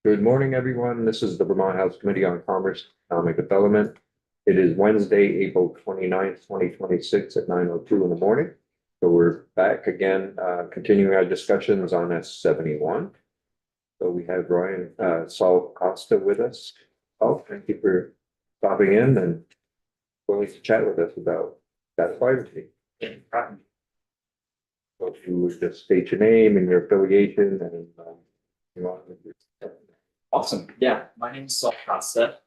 Good morning, everyone. This is the Vermont House Committee on Commerce and Economic Development. It is Wednesday, April 29th, 2026 at 9:02 in the morning. So we're back again, continuing our discussions on S71. So we have Ryan Saul Costa with us. Oh, thank you for stopping in and willing to chat with us about that privacy. So if you would just state your name and your affiliation and you want to. Awesome. Yeah, my name is Saul Costa.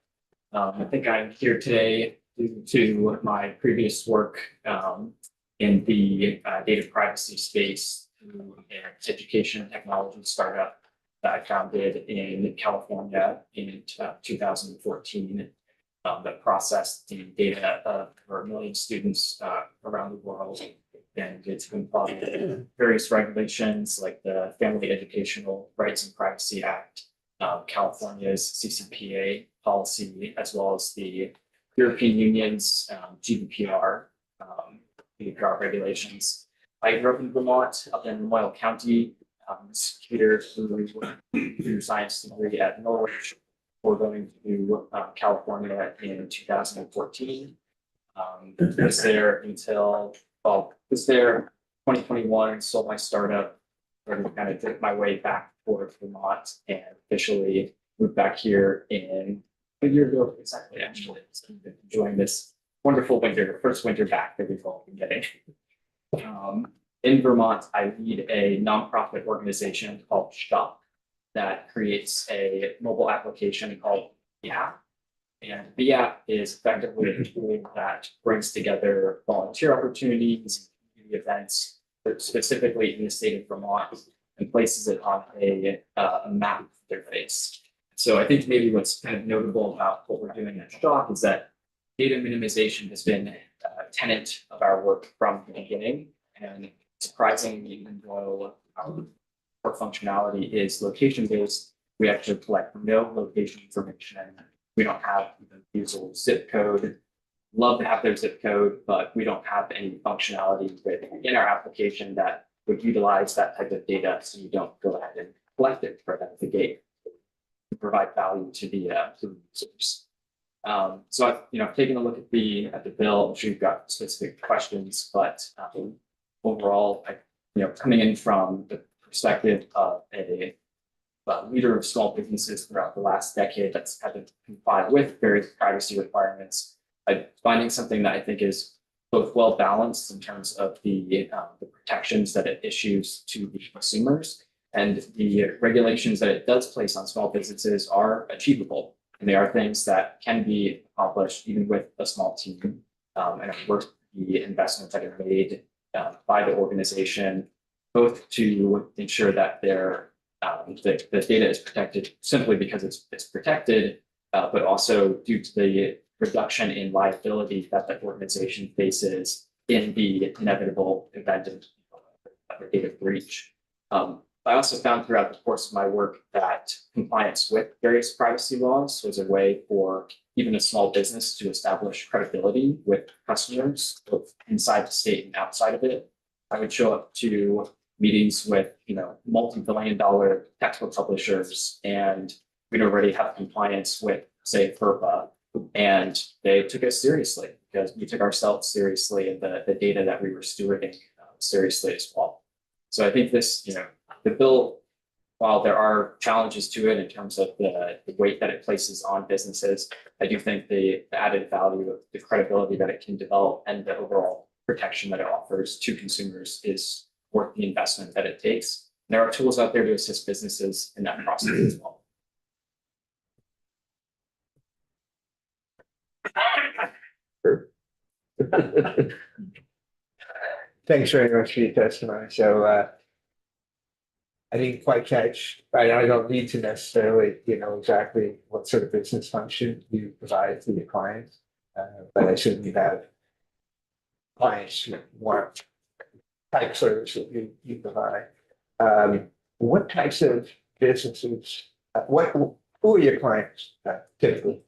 I think I'm here today due to my previous work in the data privacy space through an education and technology startup that I founded in California in 2014 that processed the data of over 1 million students around the world. And it's been following various regulations like the Family Educational Rights and Privacy Act, California's CCPA policy, as well as the European Union's GDPR regulations. I grew up in Vermont, up in Moyle County, computer through science degree at Norwich before going to California in 2014. Was there until, was there 2021, sold my startup, and kind of did my way back towards Vermont and officially moved back here in a year ago, exactly, actually. So I've been enjoying this wonderful winter, first winter back that we've all been getting. In Vermont, I lead a nonprofit organization called Shop that creates a mobile application called The App. And The App is effectively a tool that brings together volunteer opportunities, community events, but specifically in the state of Vermont, and places it on a map interface. So I think maybe what's kind of notable about what we're doing at Shop is that data minimization has been a tenet of our work from the beginning. And surprisingly, even though our core functionality is location-based, we actually collect no location information. We don't have the usual zip code. Love to have their zip code, but we don't have any functionality within our application that would utilize that type of data. So you don't go ahead and collect it right out of the gate to provide value to the users. So I've taken a look at the bill. I'm sure you've got specific questions, but overall, coming in from the perspective of a leader of small businesses throughout the last decade that's had to comply with various privacy requirements, finding something that I think is both well balanced in terms of the protections that it issues to the consumers and the regulations that it does place on small businesses are achievable. And they are things that can be accomplished even with a small team. And of course, the investments that are made by the organization, both to ensure that the data is protected simply because it's protected, but also due to the reduction in liability that the organization faces in the inevitable event of a data breach. I also found throughout the course of my work that compliance with various privacy laws was a way for even a small business to establish credibility with customers, both inside the state and outside of it. I would show up to meetings with multi-billion-dollar textbook publishers, and we'd already have compliance with, say, FERPA, and they took us seriously because we took ourselves seriously and the data that we were stewarding seriously as well. So I think this, the bill, while there are challenges to it in terms of the weight that it places on businesses, I do think the added value of the credibility that it can develop and the overall protection that it offers to consumers is worth the investment that it takes. And there are tools out there to assist businesses in that process as well. Thanks very much for your testimony. So I didn't quite catch, I don't need to necessarily, exactly what sort of business function you provide to your clients, but I assume you have clients who want type service that you provide. What types of businesses, who are your clients typically?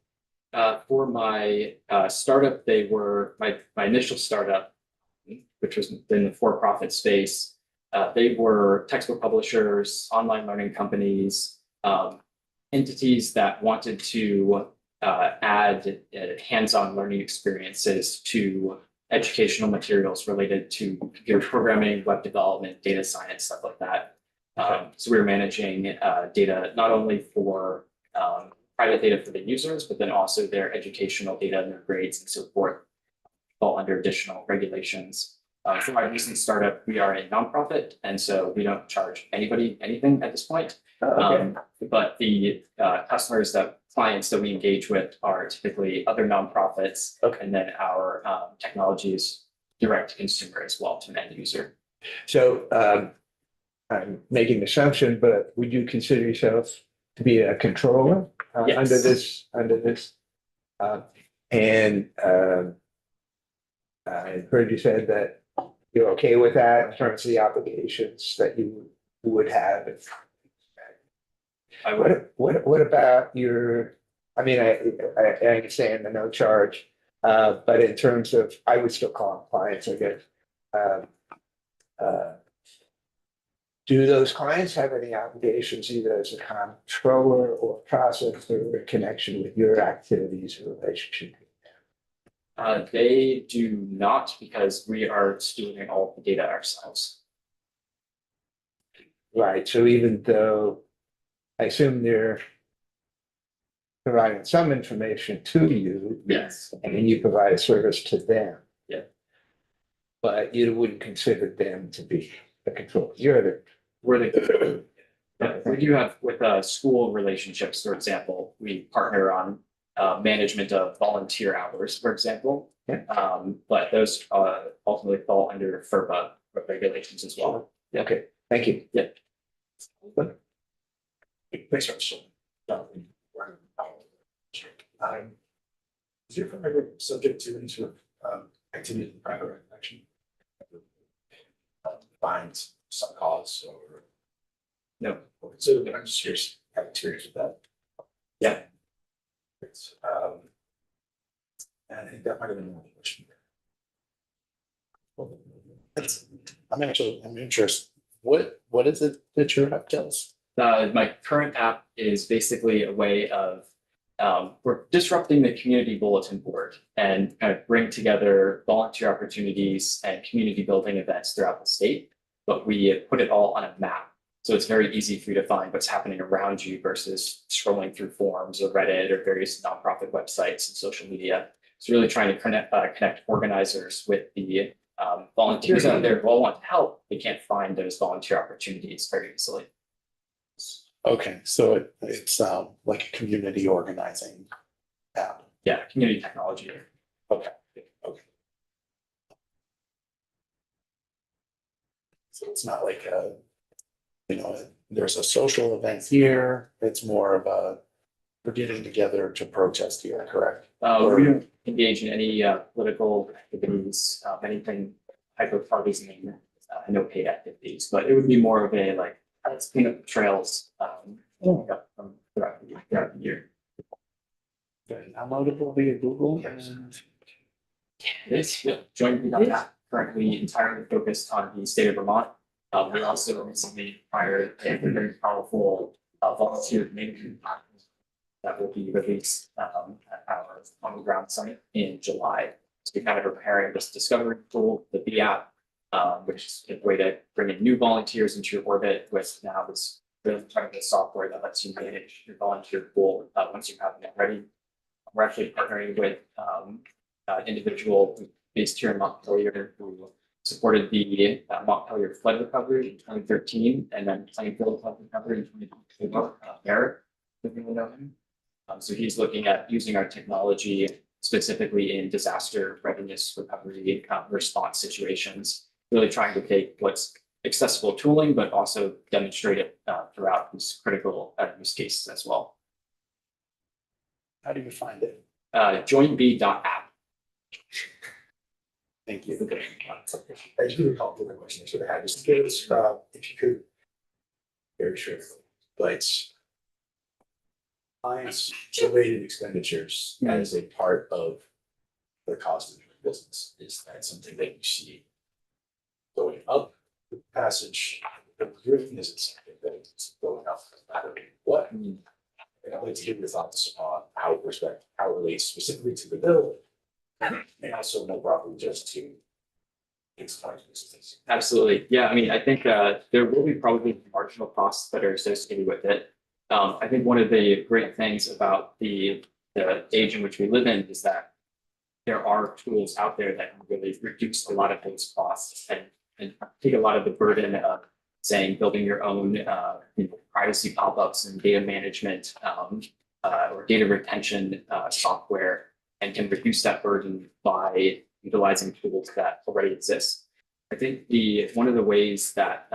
For my startup, they were my initial startup, which was in the for-profit space. They were textbook publishers, online learning companies, entities that wanted to add hands-on learning experiences to educational materials related to computer programming, web development, data science, stuff like that. So we were managing data not only for private data for the users, but then also their educational data and their grades and so forth fall under additional regulations. For my recent startup, we are a nonprofit, and so we don't charge anybody anything at this point. Okay. But the clients that we engage with are typically other nonprofits. Okay. And then our technology is direct to consumer as well to an end user. So I'm making an assumption, but would you consider yourself to be a controller Yes. under this? I heard you said that you're okay with that in terms of the obligations that you would have. I would, What about your, I mean, I understand the no charge, but in terms of, I would still call them clients, I guess. Do those clients have any obligations either as a controller or processor or connection with your activities or relationship? they do not because we are stewarding all of the data ourselves. Right, so even though I assume they're providing some information to you. Yes. And then you provide a service to them. Yeah. But you wouldn't consider them to be the controller. You're the. We're the, we do have with school relationships, for example, we partner on management of volunteer hours, for example. Yeah. But those ultimately fall under FERPA regulations as well. Yeah. Okay, thank you. Yeah. Thanks, Russell. Is your firm ever subject to any sort of activity in private recollection? Fines, some cause, or? No. So I'm just curious, kind of curious with that. Yeah. It's, and I think that might have been one question. I'm interested. What is it that your app does? My current app is basically a way of we're disrupting the community bulletin board and kind of bring together volunteer opportunities and community building events throughout the state. But we put it all on a map. So it's very easy for you to find what's happening around you versus scrolling through forums or Reddit or various nonprofit websites and social media. It's really trying to connect organizers with the volunteers out there who all want to help. They can't find those volunteer opportunities very easily. Okay, so it's like a community organizing app. Yeah, community technology. Okay. So it's not like there's a social event here. It's more of we're getting together to protest here, correct? We don't engage in any political activities, anything hyper partisan, no paid activities, but it would be more of a like let's clean up the trails from throughout the year. Downloadable via Google. This joint.app currently entirely focused on the state of Vermont. We also recently hired a very powerful volunteer management platform that will be released at our on the ground summit in July. So we kind of preparing this discovery tool, the B app, which is a way to bring in new volunteers into your orbit with now this really incredible software that lets you manage your volunteer pool once you have it ready. We're actually partnering with an individual based here in Montpelier who supported the Montpelier flood recovery in 2013 and then Plainfield flood recovery in 2022. Barrett, if you know him. So he's looking at using our technology specifically in disaster readiness recovery response situations, really trying to take what's accessible tooling, but also demonstrate it throughout these critical use cases as well. How do you find it? Joinb.app. Thank you. I just really called the question I sort of had, just give us, if you could, very short, but clients related expenditures as a part of the cost of your business. Is that something that you see going up the passage of the year? Is it something that is going up no matter what? like to hear your thoughts on how it relates specifically to the bill. And also more broadly just to its businesses. Absolutely. Yeah, I mean, I think there will be probably marginal costs that are associated with it. I think one of the great things about the age in which we live in is that there are tools out there that can really reduce a lot of those costs and take a lot of the burden of saying building your own privacy pop-ups and data management or data retention software, and can reduce that burden by utilizing tools that already exist. I think one of the ways that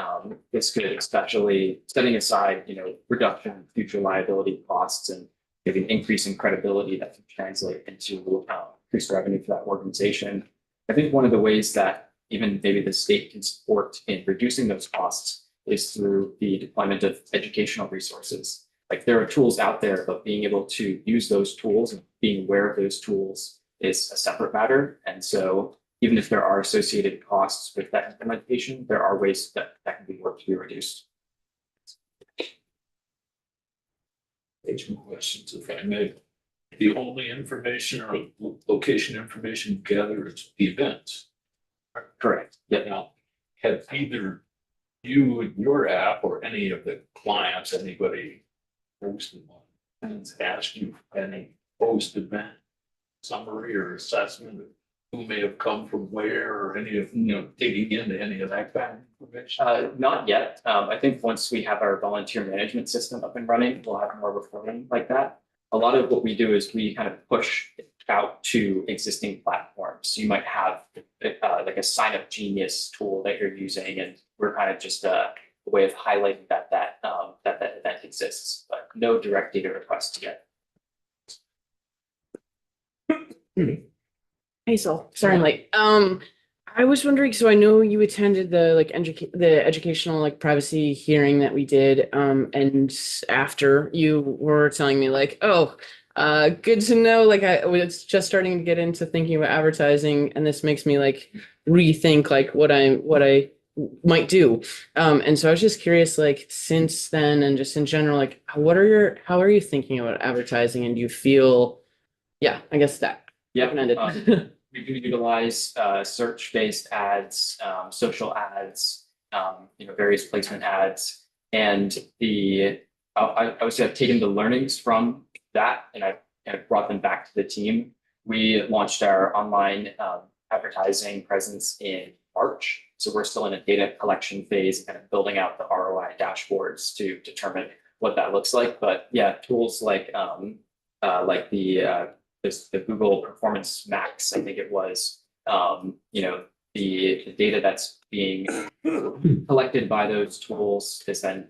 this could, especially setting aside, reduction in future liability costs and maybe an increase in credibility that can translate into increased revenue for that organization. I think one of the ways that even maybe the state can support in reducing those costs is through the deployment of educational resources. Like there are tools out there, but being able to use those tools and being aware of those tools is a separate matter. And so even if there are associated costs with that implementation, there are ways that can be worked to be reduced. Two questions, if I may. The only information or location information gathered is the events. Correct. Yeah. Now, have either you and your app or any of the clients, anybody posted one and asked you for any post event summary or assessment of who may have come from where or any of, digging into any of that kind of information? Not yet. I think once we have our volunteer management system up and running, we'll have more reporting like that. A lot of what we do is we kind of push out to existing platforms. So you might have like a sign up genius tool that you're using, and we're kind of just a way of highlighting that event exists, but no direct data requests yet. Hazel, sorry I'm late. I was wondering, so I know you attended the educational privacy hearing that we did, and after you were telling me good to know, I was just starting to get into thinking about advertising, and this makes me rethink what I might do. And so I was just curious, since then and just in general, how are you thinking about advertising, and do you feel, I guess that. Yeah. Open-ended. We do utilize search-based ads, social ads, various placement ads, and I would say I've taken the learnings from that and I've brought them back to the team. We launched our online advertising presence in March, so we're still in a data collection phase, kind of building out the ROI dashboards to determine what that looks like. But yeah, tools like the Google Performance Max, I think it was, the data that's being collected by those tools is then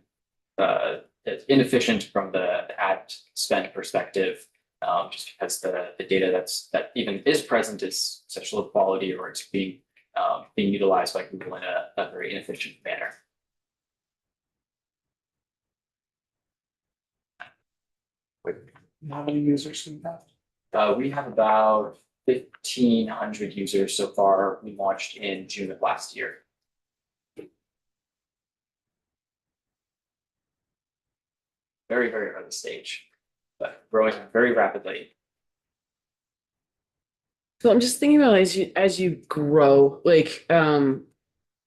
inefficient from the ad spend perspective, just because the data that even is present is such low quality, or it's being utilized by Google in a very inefficient manner. How many users do you have? We have about 1,500 users so far. We launched in June of last year. Very, very early stage, but growing very rapidly. So I'm just thinking about as you grow,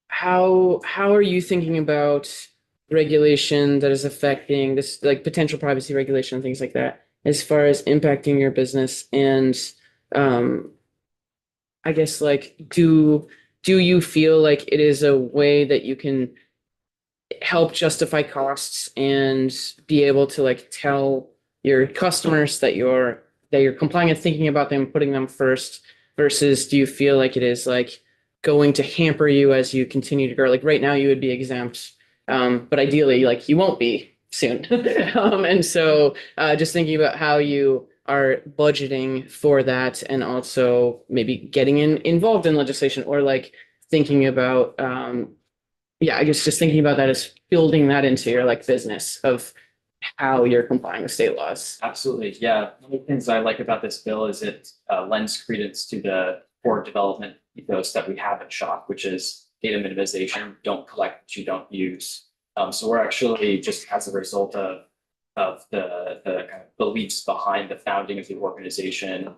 how are you thinking about regulation that is affecting this, potential privacy regulation and things like that, as far as impacting your business? And I guess do you feel like it is a way that you can help justify costs and be able to tell your customers that you're complying and thinking about them, putting them first, versus do you feel like it is going to hamper you as you continue to grow? Right now you would be exempt, but ideally you won't be soon. And so just thinking about how you are budgeting for that, and also maybe getting involved in legislation, or thinking about I guess just thinking about that as building that into your business of how you're complying with state laws. Absolutely, yeah. One of the things I like about this bill is it lends credence to the core development ethos that we have at Shock, which is data minimization. Don't collect what you don't use. So we're actually, just as a result of the kind of beliefs behind the founding of the organization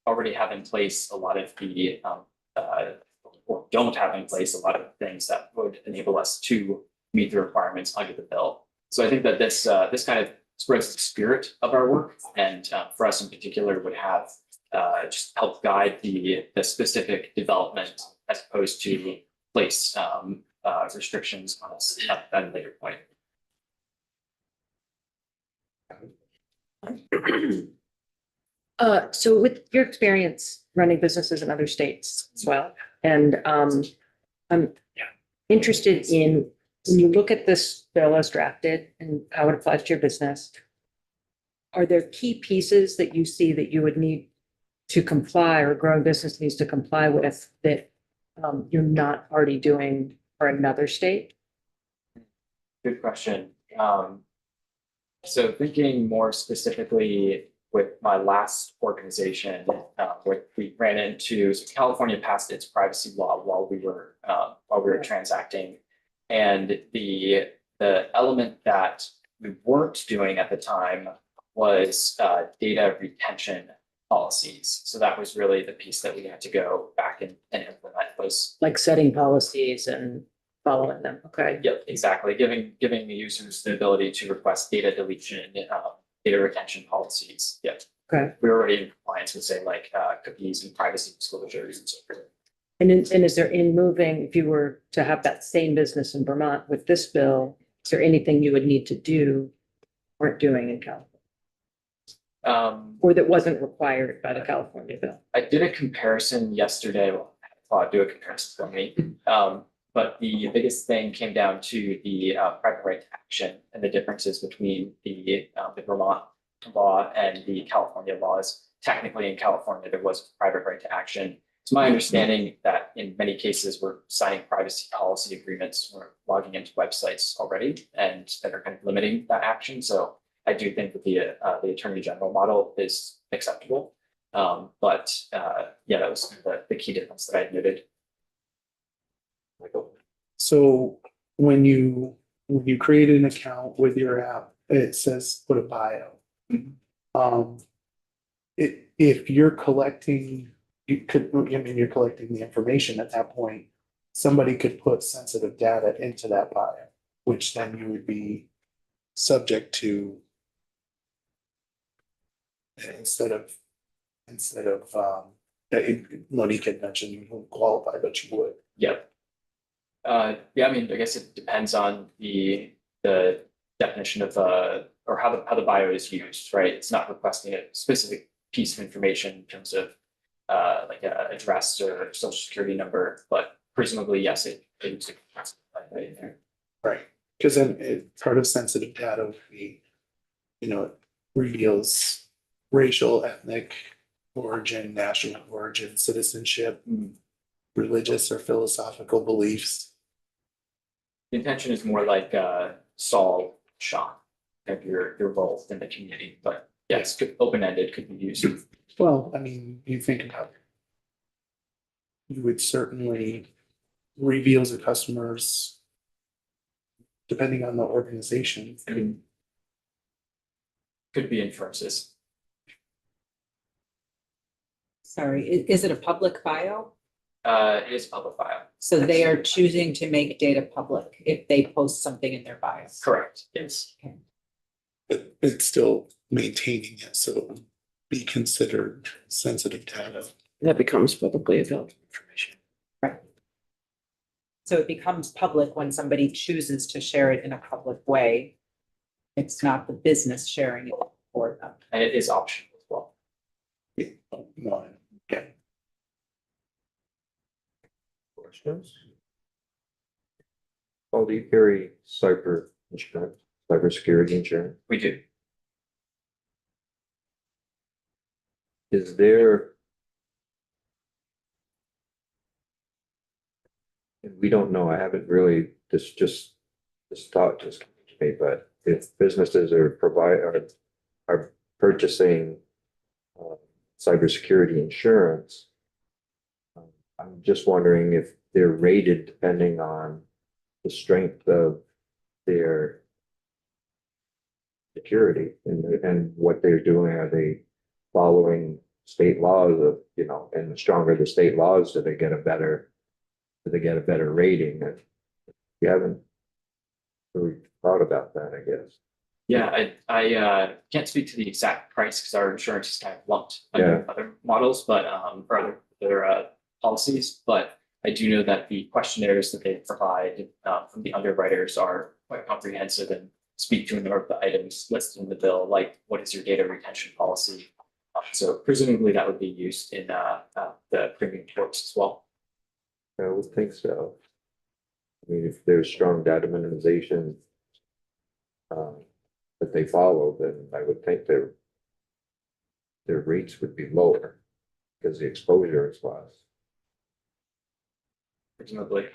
already have in place a lot of the or don't have in place a lot of things that would enable us to meet the requirements under the bill. So I think that this kind of spreads the spirit of our work, and for us in particular would have just help guide the specific development as opposed to place restrictions on us at a later point. So with your experience running businesses in other states as well, and I'm interested in, when you look at this bill as drafted and how it applies to your business, are there key pieces that you see that you would need to comply, or a growing business needs to comply with, that you're not already doing for another state? Good question. So thinking more specifically with my last organization, where we ran into, so California passed its privacy law while we were transacting. And the element that we weren't doing at the time was data retention policies. So that was really the piece that we had to go back and implement, was Like setting policies and following them, okay? yep, exactly. Giving the users the ability to request data deletion, data retention policies. Yep. Okay. We're already in compliance with, say, like cookies and privacy disclosures and so forth. And is there, in moving, if you were to have that same business in Vermont with this bill, is there anything you would need to do, weren't doing in California, or that wasn't required by the California bill? I did a comparison yesterday. Well, I thought do a comparison for me. But the biggest thing came down to the private right to action and the differences between the Vermont law and the California laws. Technically, in California, there was private right to action. It's my understanding that in many cases, we're signing privacy policy agreements, we're logging into websites already, and that are kind of limiting that action. So I do think that the Attorney General model is acceptable. But yeah, that was the key difference that I noted. Michael? So when you create an account with your app, it says put a bio. If you're collecting, you're collecting the information at that point, somebody could put sensitive data into that bio, which then you would be subject to, instead of Monique had mentioned you wouldn't qualify, but you would. Yep. Yeah, I mean, I guess it depends on the definition of or how the bio is used, right? It's not requesting a specific piece of information in terms of like a address or social security number, but presumably, yes, it is right in there. Right, because then part of sensitive data would be, it reveals racial, ethnic origin, national origin, citizenship, religious or philosophical beliefs. The intention is more like Saul Sean, of your role in the community, but yes, open-ended could be used. Well, I mean, you think about it. You would certainly reveal the customers, depending on the organization. Could be inferences. Sorry, is it a public bio? It is public bio. So they are choosing to make data public if they post something in their bio. Correct, yes. But it's still maintaining it, so it would be considered sensitive data. That becomes publicly available information. So it becomes public when somebody chooses to share it in a public way. It's not the business sharing it for them. And it is optional as well. No, yeah. Questions? Paul, do you carry cyber insurance, cybersecurity insurance? We do. Is there? And we don't know, I haven't really, this thought just came to me, but if businesses are purchasing cybersecurity insurance, I'm just wondering if they're rated depending on the strength of their security and what they're doing. Are they following state laws of, you know, and the stronger the state laws, do they get a better rating? And you haven't really thought about that, I guess. Yeah, I can't speak to the exact price because our insurance is kind of lumped under other models, but or other policies. But I do know that the questionnaires that they provide from the underwriters are quite comprehensive and speak to a number of the items listed in the bill, like what is your data retention policy. So presumably that would be used in the premium quotes as well. I would think so. I mean, if there's strong data minimization that they follow, then I would think their rates would be lower because the exposure is less. Presumably.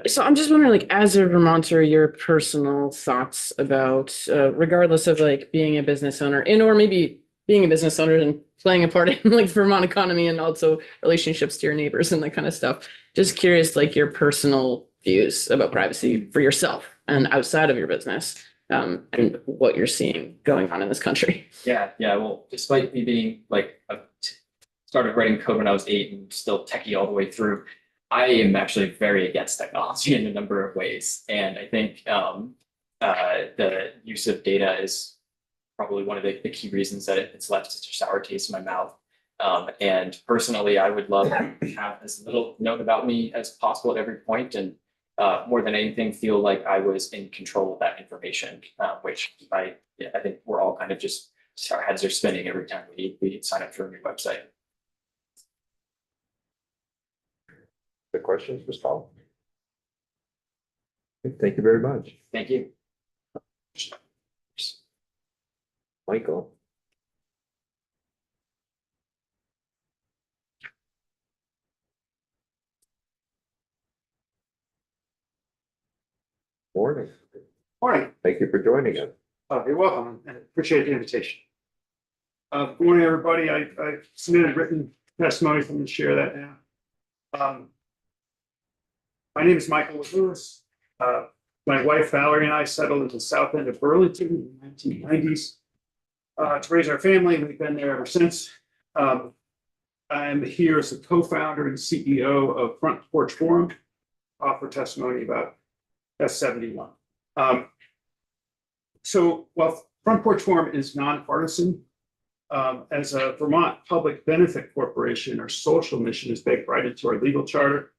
So I'm just wondering, like, as a Vermonter, your personal thoughts about, regardless of like being a business owner and or maybe being a business owner and playing a part in like Vermont economy and also relationships to your neighbors and that kind of stuff. Just curious, like your personal views about privacy for yourself and outside of your business, and what you're seeing going on in this country. Yeah. Well, despite me being like started writing code when I was 8 and still techie all the way through, I am actually very against technology in a number of ways. And I think the use of data is probably one of the key reasons that it's left such a sour taste in my mouth. And personally, I would love to have as little known about me as possible at every point, and more than anything, feel like I was in control of that information, which I think we're all kind of just, our heads are spinning every time we sign up for a new website. The questions, Mr. Paul? Thank you very much. Thank you. Michael? Morning. Morning. Thank you for joining us. You're welcome, and appreciate the invitation. Good morning, everybody. I submitted written testimony, so I'm going to share that now. My name is Michael Lewis. My wife Valerie and I settled in the south end of Burlington in the 1990s to raise our family. We've been there ever since. I'm here as the co-founder and CEO of Front Porch Forum. Offer testimony about S71. So while Front Porch Forum is nonpartisan, as a Vermont Public Benefit Corporation, our social mission is baked right into our legal charter.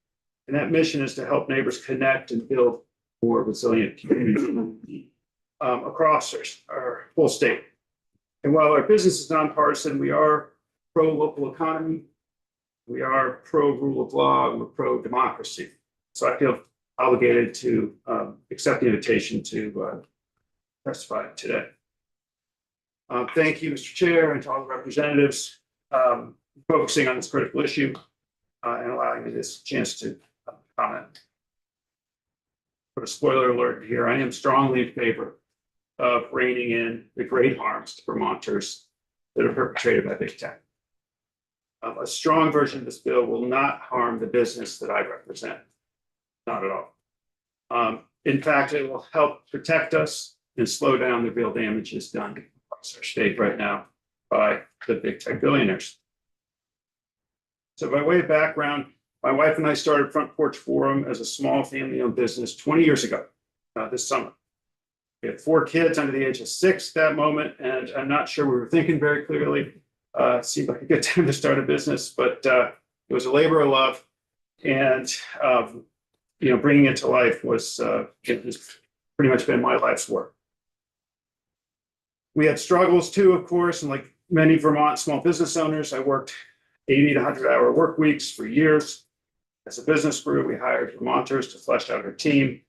And that mission is to help neighbors connect and build more resilient communities across our whole state. And while our business is nonpartisan, we are pro-local economy, we are pro-rule of law, and we're pro-democracy. So I feel obligated to accept the invitation to testify today. Thank you, Mr. Chair, and to all the representatives focusing on this critical issue and allowing me this chance to comment. Put a spoiler alert here. I am strongly in favor of reining in the great harms to Vermonters that are perpetrated by big tech. A strong version of this bill will not harm the business that I represent. Not at all. In fact, it will help protect us and slow down the real damages done across our state right now by the big tech billionaires. So by way of background, my wife and I started Front Porch Forum as a small family-owned business 20 years ago, this summer. We had 4 kids under the age of 6 at that moment, and I'm not sure we were thinking very clearly. It seemed like a good time to start a business, but it was a labor of love, and bringing it to life was it has pretty much been my life's work. We had struggles too, of course, and like many Vermont small business owners, I worked 80 to 100-hour work weeks for years. As a business grew, we hired Vermonters to flesh out our team.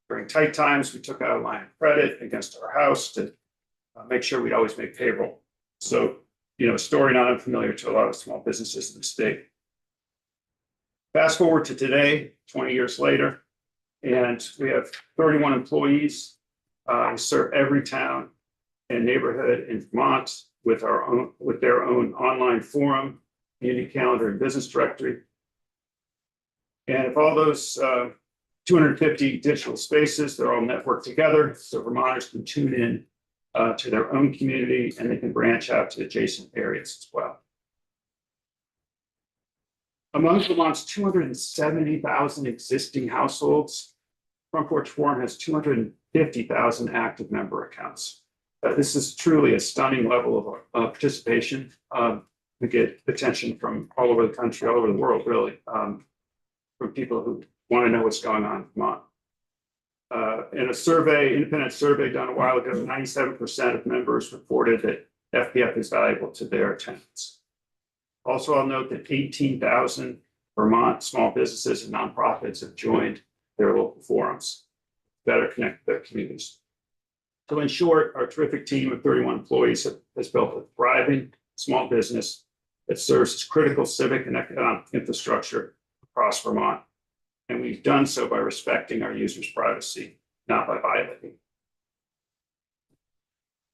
During tight times, we took out a line of credit against our house to make sure we'd always make payroll. So, a story not unfamiliar to a lot of small businesses in the state. Fast forward to today, 20 years later, and we have 31 employees. We serve every town and neighborhood in Vermont with their own online forum, community calendar, and business directory. And if all those 250 digital spaces. They're all networked together, so Vermonters can tune in to their own community, and they can branch out to adjacent areas as well. Among Vermont's 270,000 existing households, Front Porch Forum has 250,000 active member accounts. This is truly a stunning level of participation. We get attention from all over the country, all over the world, really, from people who want to know what's going on in Vermont. In a survey, independent survey done a while ago, 97% of members reported that FPF is valuable to their tenants. Also, I'll note that 18,000 Vermont small businesses and nonprofits have joined their local forums, to better connect with their communities. So in short, our terrific team of 31 employees has built a thriving small business that serves as critical civic and economic infrastructure across Vermont. And we've done so by respecting our users' privacy, not by violating.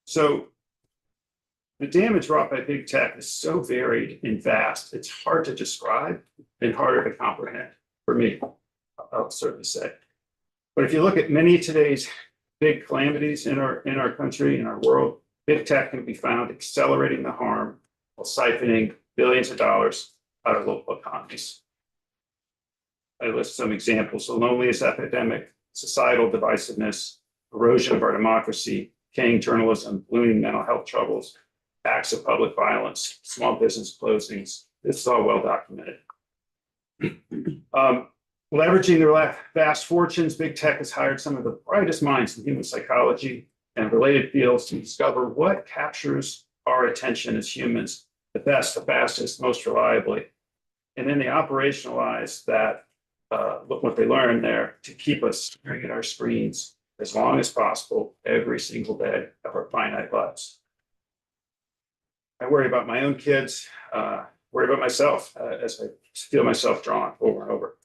So the damage wrought by big tech is so varied and vast, it's hard to describe and harder to comprehend for me, I'll certainly say. But if you look at many of today's big calamities in our country, in our world, big tech can be found accelerating the harm while siphoning billions of dollars out of local economies. I list some examples: the loneliness epidemic, societal divisiveness, erosion of our democracy, decaying journalism, blooming mental health troubles, acts of public violence, small business closings. This is all well documented. Leveraging their vast fortunes, big tech has hired some of the brightest minds in human psychology and related fields to discover what captures our attention as humans the best, the fastest, most reliably. And then they operationalize that, look what they learned there, to keep us staring at our screens as long as possible every single day of our finite lives. I worry about my own kids, worry about myself as I feel myself drawn over and over.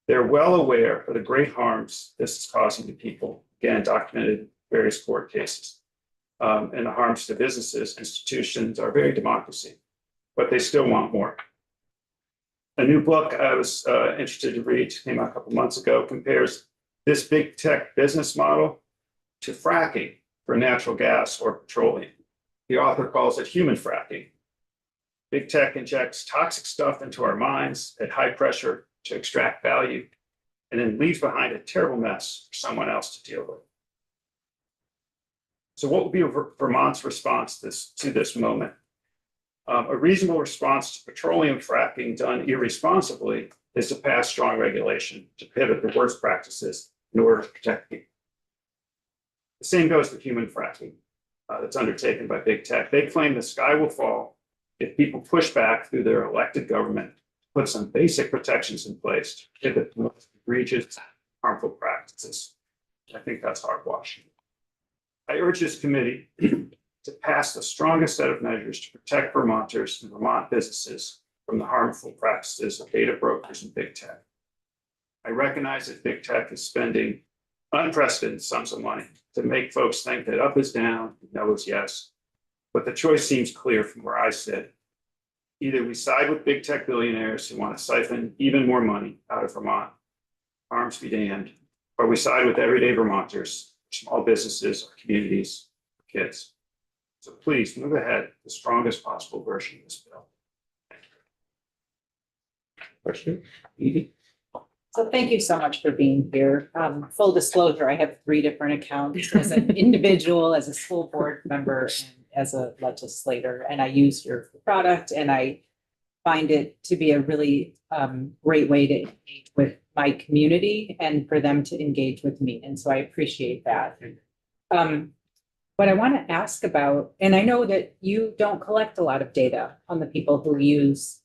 They're well aware of the great harms this is causing to people, again, documented in various court cases. And the harms to businesses, institutions, our very democracy, but they still want more. A new book I was interested to read, came out a couple months ago, compares this big tech business model to fracking for natural gas or petroleum. The author calls it human fracking. Big tech injects toxic stuff into our minds at high pressure to extract value, and then leaves behind a terrible mess for someone else to deal with. So what would be Vermont's response to this moment? A reasonable response to petroleum fracking done irresponsibly is to pass strong regulation to pivot the worst practices in order to protect people. The same goes for human fracking that's undertaken by big tech. They claim the sky will fall if people push back through their elected government, put some basic protections in place to pivot the most egregious, harmful practices. I think that's hogwash. I urge this committee to pass the strongest set of measures to protect Vermonters and Vermont businesses from the harmful practices of data brokers and big tech. I recognize that big tech is spending unprecedented sums of money to make folks think that up is down, no is yes. But the choice seems clear from where I sit. Either we side with big tech billionaires who want to siphon even more money out of Vermont, harms be damned, or we side with everyday Vermonters, small businesses, our communities, kids. So please move ahead the strongest possible version of this bill. Question? So thank you so much for being here. Full disclosure, I have 3 different accounts as an individual, as a school board member, and as a legislator. And I use your product, and I find it to be a really great way to engage with my community and for them to engage with me. And so I appreciate that. What I want to ask about, and I know that you don't collect a lot of data on the people who use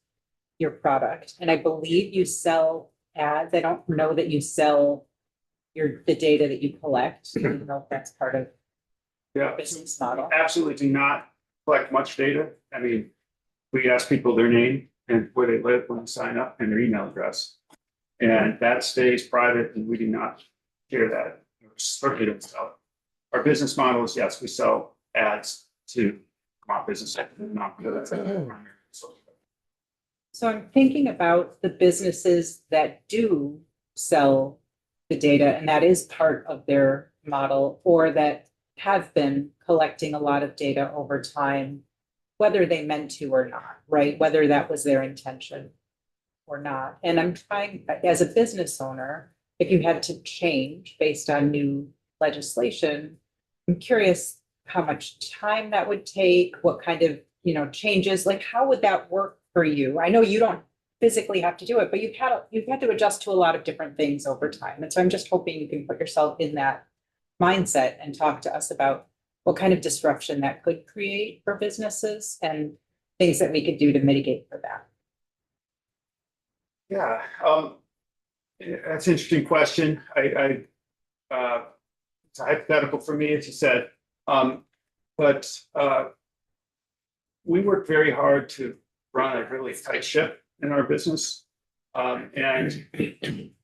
your product, and I believe you sell ads. I don't know that you sell the data that you collect. I don't know if that's part of Yeah, business model. absolutely do not collect much data. I mean, we ask people their name and where they live when they sign up and their email address. And that stays private, and we do not share that. We certainly don't sell it. Our business model is, yes, we sell ads to Vermont businesses, not that's our primary source. So I'm thinking about the businesses that do sell the data, and that is part of their model, or that have been collecting a lot of data over time, whether they meant to or not, right? Whether that was their intention or not. And I'm trying, as a business owner, if you had to change based on new legislation, I'm curious how much time that would take, what kind of, changes, like how would that work for you? I know you don't physically have to do it, but you've had to adjust to a lot of different things over time. And so I'm just hoping you can put yourself in that mindset and talk to us about what kind of disruption that could create for businesses and things that we could do to mitigate for that. Yeah, that's an interesting question. It's a hypothetical for me, as you said. But we work very hard to run a really tight ship in our business. And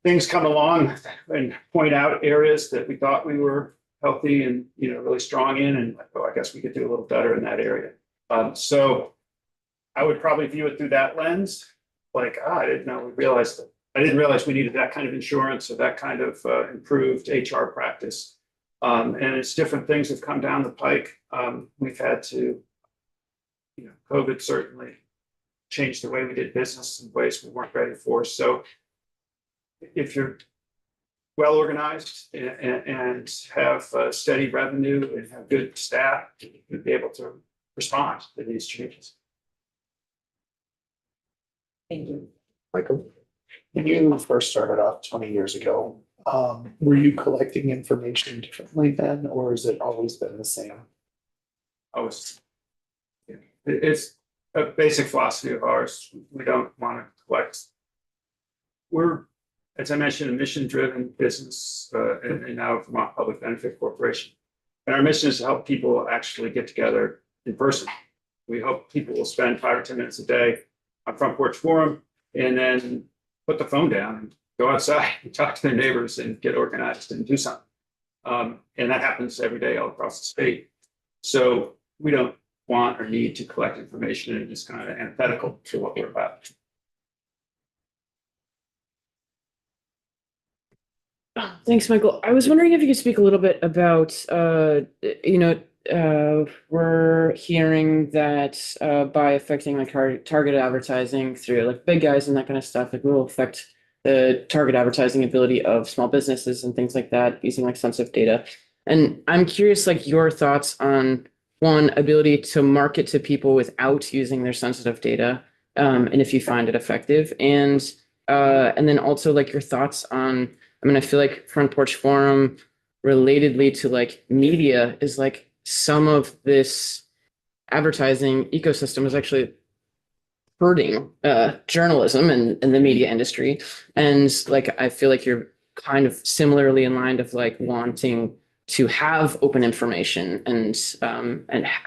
things come along and point out areas that we thought we were healthy and, really strong in, and I guess we could do a little better in that area. So I would probably view it through that lens, like, I didn't realize we needed that kind of insurance or that kind of improved HR practice. And it's different things have come down the pike. We've had to, COVID certainly changed the way we did business in ways we weren't ready for. So if you're well organized and have steady revenue and have good staff, you'll be able to respond to these changes. Thank you. Michael? When you first started off 20 years ago, were you collecting information differently then, or has it always been the same? It's a basic philosophy of ours. We don't want to collect. We're, as I mentioned, a mission-driven business, and now Vermont Public Benefit Corporation. And our mission is to help people actually get together in person. We hope people will spend 5 or 10 minutes a day on Front Porch Forum and then put the phone down and go outside and talk to their neighbors and get organized and do something. And that happens every day all across the state. So we don't want or need to collect information, and it's kind of antithetical to what we're about. Thanks, Michael. I was wondering if you could speak a little bit about, we're hearing that by affecting like targeted advertising through like big guys and that kind of stuff, like will affect the target advertising ability of small businesses and things like that using like sensitive data. And I'm curious, like your thoughts on one, ability to market to people without using their sensitive data, and if you find it effective, and then also like your thoughts on. I mean, I feel like Front Porch Forum, relatedly to like media, is like some of this advertising ecosystem is actually hurting journalism and the media industry. And like, I feel like you're kind of similarly in line of like wanting to have open information and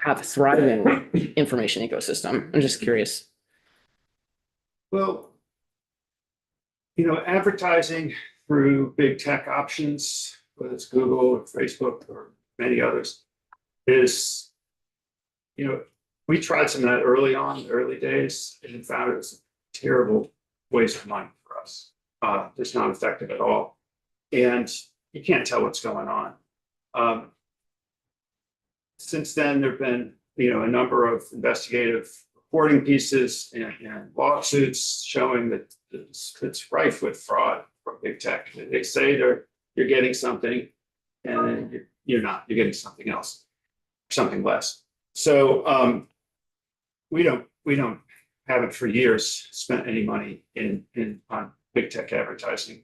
have a thriving information ecosystem. I'm just curious. Well, advertising through big tech options, whether it's Google or Facebook or many others, is, we tried some of that early on, early days, and found it was a terrible waste of money for us. It's not effective at all. And you can't tell what's going on. Since then, there have been, a number of investigative reporting pieces and lawsuits showing that it's rife with fraud from big tech. They say you're getting something, and then you're not. You're getting something else, something less. So we haven't for years spent any money on big tech advertising,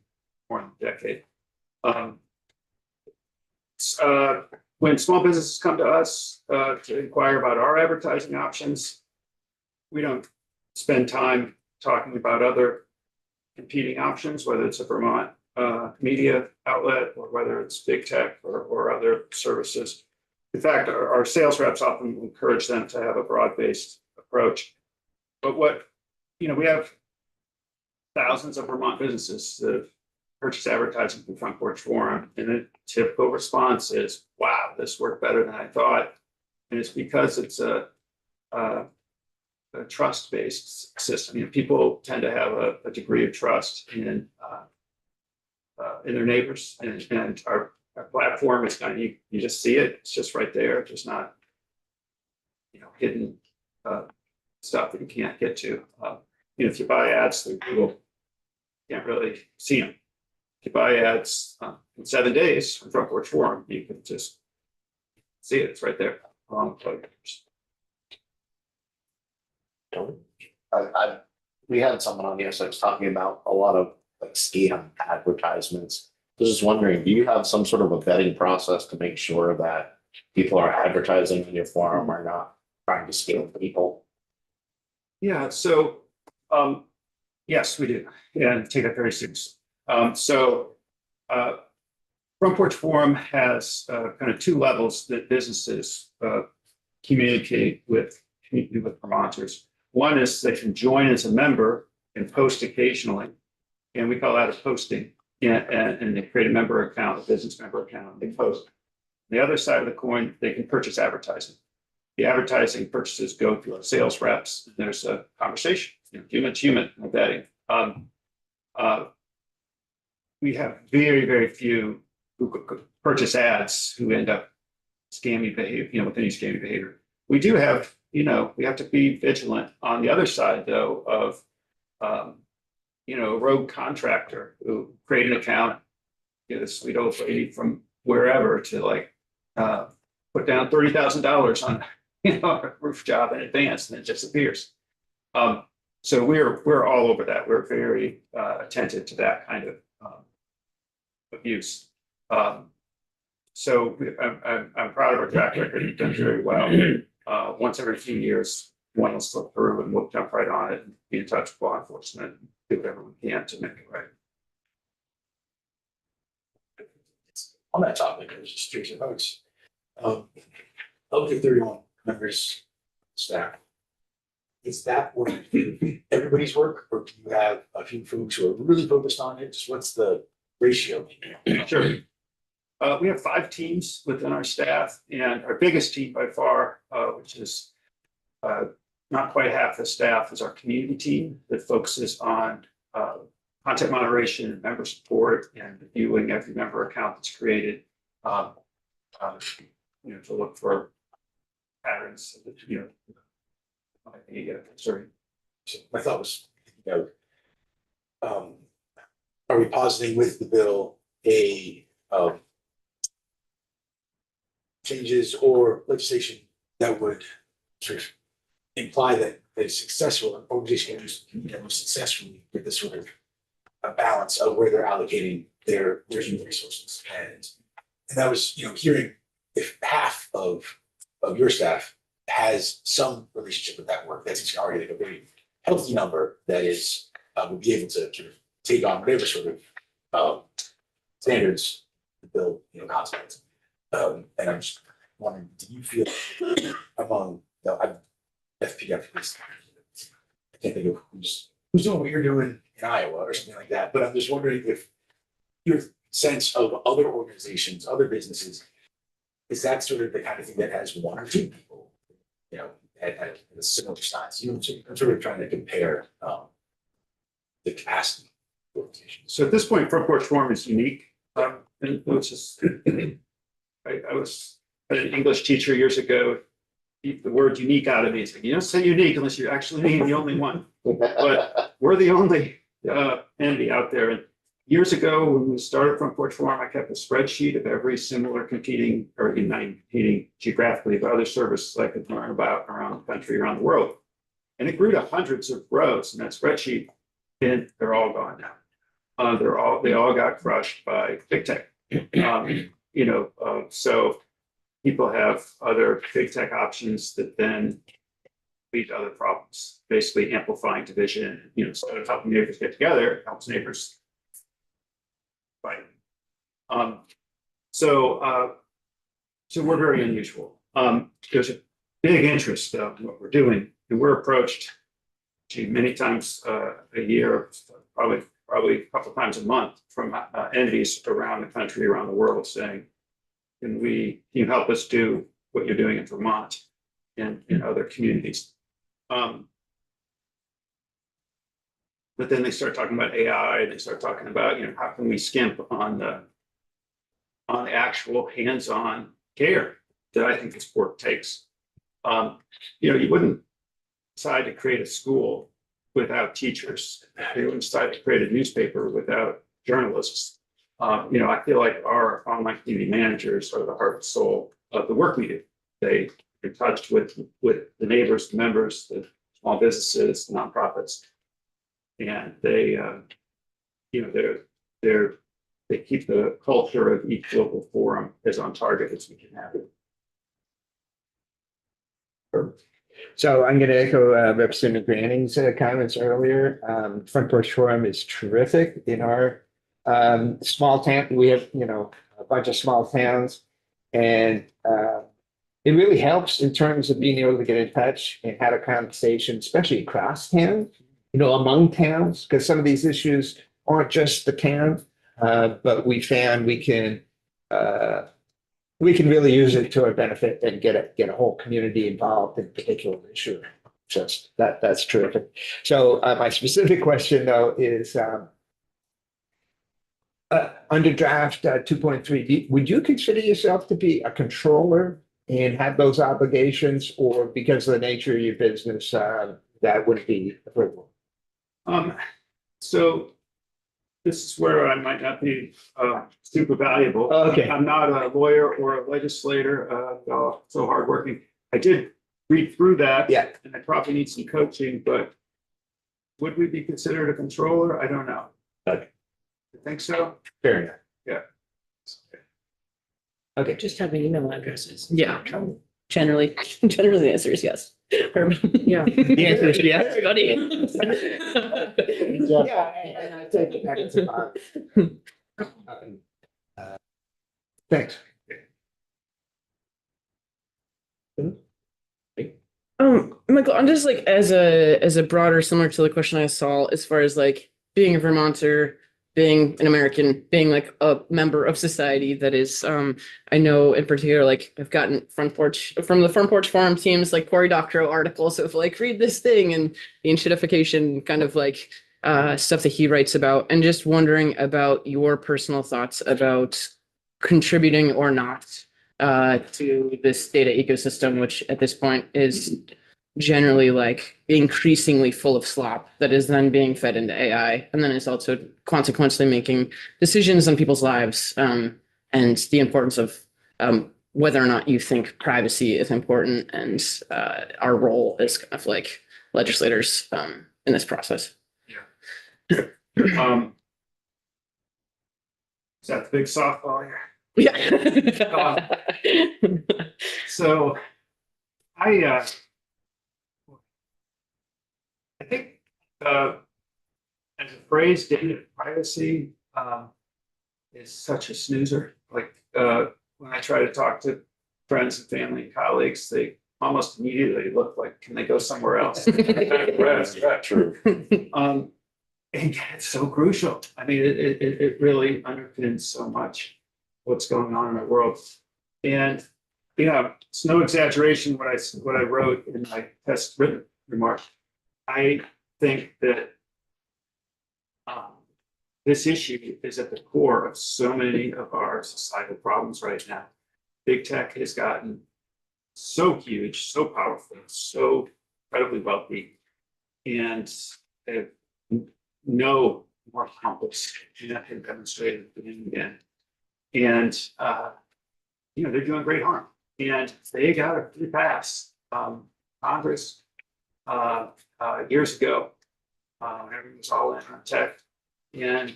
more than a decade. When small businesses come to us to inquire about our advertising options, we don't spend time talking about other competing options, whether it's a Vermont media outlet or whether it's big tech or other services. In fact, our sales reps often encourage them to have a broad-based approach. But we have thousands of Vermont businesses that purchase advertising from Front Porch Forum, and the typical response is, wow, this worked better than I thought. And it's because it's a trust-based system. People tend to have a degree of trust in in their neighbors, and our platform is kind of, you just see it, it's just right there, there's not, hidden stuff that you can't get to. If you buy ads through Google, you can't really see them. If you buy ads in 7 days from Front Porch Forum, you can just see it, it's right there. We had someone on here, so I was talking about a lot of like scam advertisements. I was just wondering, do you have some sort of a vetting process to make sure that people are advertising in your forum are not trying to scam people? Yeah, so, yes, we do, and take that very seriously. Front Porch Forum has kind of two levels that businesses communicate with Vermonters. One is they can join as a member and post occasionally, and we call that a posting. And they create a member account, a business member account, and they post. The other side of the coin, they can purchase advertising. The advertising purchases go through our sales reps. And there's a conversation, human to human, no betting. We have very, very few who purchase ads who end up scammy behavior, with any scammy behavior. We do have, we have to be vigilant on the other side, though, of a rogue contractor who create an account, get a sweet old lady from wherever to put down $30,000 on a roof job in advance, and it disappears. So we're all over that. We're very attentive to that kind of abuse. So I'm proud of our track record. We've done very well. Once every few years, one will slip through, and we'll jump right on it and be in touch with law enforcement. Do whatever we can to make it right. On that topic, I was just curious about of the 31 members staff. Is that work everybody's work, or do you have a few folks who are really focused on it? Just what's the ratio? Sure. We have 5 teams within our staff, and our biggest team by far, which is not quite half the staff, is our community team that focuses on content moderation, member support, and reviewing every member account that's created. To look for patterns. Sorry. So my thought was, are we positing with the bill a changes or legislation that would sort of imply that a successful organization can successfully with this sort of a balance of where they're allocating their human resources, and that was hearing if half of your staff has some relationship with that work, that's already a very healthy number that is would be able to sort of take on whatever sort of standards the bill contemplates. And I'm just wondering, do you feel among FPF, I can't think of who's doing what you're doing in Iowa or something like that, but I'm just wondering if your sense of other organizations, other businesses, is that sort of the kind of thing that has 1 or 2 people, at a similar size? I'm sort of trying to compare the capacity of organizations. So at this point, Front Porch Forum is unique. And it's just, I was an English teacher years ago. The word unique out of me. It's like, you don't say unique unless you actually mean the only one. But we're the only entity out there. And years ago, when we started Front Porch Forum, I kept a spreadsheet of every similar competing, or not competing geographically, but other services I could learn about around the country, around the world. And it grew to hundreds of rows in that spreadsheet, and they're all gone now. They all got crushed by big tech. So people have other big tech options that then lead to other problems, basically amplifying division. Instead of helping neighbors get together, it helps neighbors fight. So we're very unusual. There's a big interest in what we're doing, and we're approached many times a year, probably a couple of times a month from entities around the country, around the world, saying, can you help us do what you're doing in Vermont and in other communities? But then they start talking about AI, and they start talking about, how can we skimp on the actual hands-on care that I think this sport takes. You wouldn't decide to create a school without teachers. You wouldn't decide to create a newspaper without journalists. I feel like our online TV managers are the heart and soul of the work we do. They are in touch with the neighbors, the members, the small businesses, the nonprofits. And they keep the culture of each local forum as on target as we can have it. So I'm going to echo Representative Granning's comments earlier. Front Porch Forum is terrific in our small town. We have, a bunch of small towns, and it really helps in terms of being able to get in touch and have a conversation, especially across town, among towns, because some of these issues aren't just the town, but we found we can really use it to our benefit and get a whole community involved in a particular issue. Just that's terrific. So my specific question though is under draft 2.3, would you consider yourself to be a controller and have those obligations, or because of the nature of your business, that would be applicable? So this is where I might not be super valuable. Okay. I'm not a lawyer or a legislator, so hardworking. I did read through that. Yeah. And I probably need some coaching, but would we be considered a controller? I don't know. Okay. I think so. Fair enough. Yeah. Okay. Just have email addresses. Yeah. Generally the answer is yes. Yeah. The answer is yes. Everybody. Yeah, and I take it back to thanks. Michael, I'm just like as a broader, similar to the question I saw, as far as like being a Vermonter, being an American, being like a member of society that is, I know in particular, like I've gotten from the Front Porch Forum teams, like Cory Doctorow articles of like, read this thing, and the enshittification kind of like stuff that he writes about, and just wondering about your personal thoughts about contributing or not to this data ecosystem, which at this point is generally like increasingly full of slop that is then being fed into AI, and then is also consequently making decisions on people's lives, and the importance of whether or not you think privacy is important, and our role as kind of like legislators in this process. Is that the big softball here? Yeah. So I think as a phrase, data privacy is such a snoozer. Like when I try to talk to friends and family and colleagues, they almost immediately look like, can they go somewhere else? That's true. And it's so crucial. I mean, it really underpins so much what's going on in our world. And it's no exaggeration what I wrote in my test written remark. I think that this issue is at the core of so many of our societal problems right now. Big tech has gotten so huge, so powerful, so incredibly wealthy, and they have no more complex that have demonstrated again. And they're doing great harm. And they got a free pass. Congress years ago, everything was all in on tech. And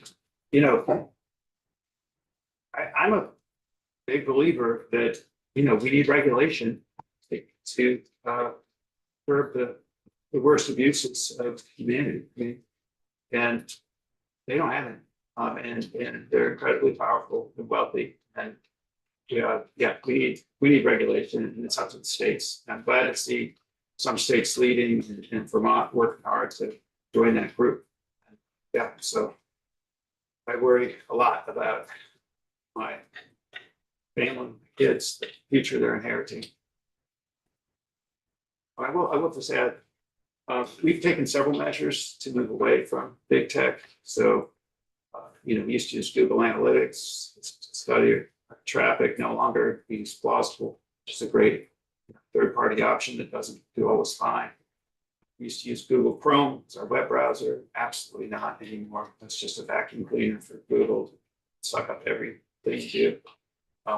I'm a big believer that we need regulation to curb the worst abuses of humanity. I mean, and they don't have it. And they're incredibly powerful and wealthy. And we need regulation, and it's up to the states. I'm glad to see some states leading, and Vermont working hard to join that group. Yeah, so I worry a lot about my family, kids, the future they're inheriting. I will just add, We've taken several measures to move away from big tech. So, we used to use Google Analytics to study traffic, no longer use Plausible, which is a great third-party option that doesn't do always fine. We used to use Google Chrome as our web browser. Absolutely not anymore. That's just a vacuum cleaner for Google to suck up everything you do.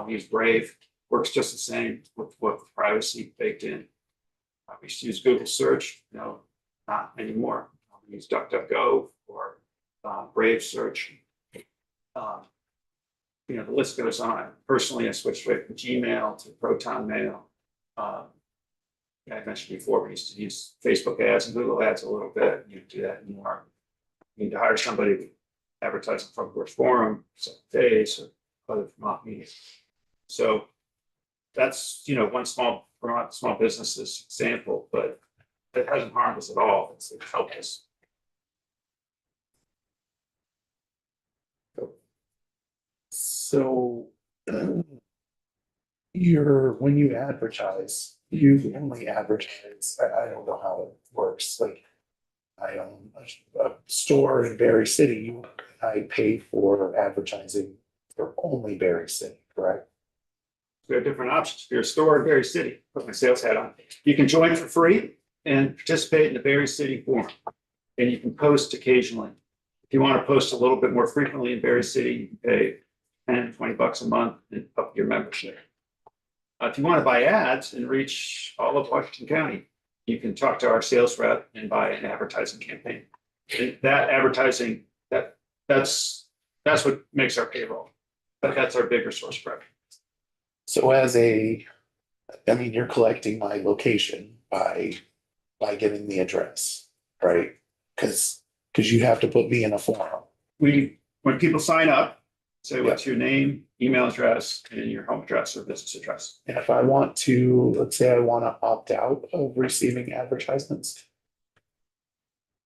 We use Brave, works just the same with privacy baked in. We used to use Google Search, no, not anymore. We use DuckDuckGo or Brave Search. The list goes on. Personally, I switched right from Gmail to Proton Mail. I mentioned before, we used to use Facebook ads and Google ads a little bit. You do that anymore. You need to hire somebody to advertise on Front Porch Forum, Days, or other Vermont media. So that's, one small Vermont small businesses example, but it hasn't harmed us at all. It's helped us. So when you advertise, you only advertise, I don't know how it works, like I own a store in Berry City, I pay for advertising for only Berry City, correct? There are different options. If you're a store in Berry City, put my sales hat on, you can join for free and participate in the Berry City Forum. And you can post occasionally. If you want to post a little bit more frequently in Berry City, you can pay $10, $20 a month and up your membership. If you want to buy ads and reach all of Washington County, you can talk to our sales rep and buy an advertising campaign. And that advertising, that's what makes our payroll. But that's our bigger source of revenue. So you're collecting my location by getting the address, right? Because you have to put me in a forum. When people sign up, say what's your name, email address, and your home address or business address. And if I want to, let's say I want to opt out of receiving advertisements.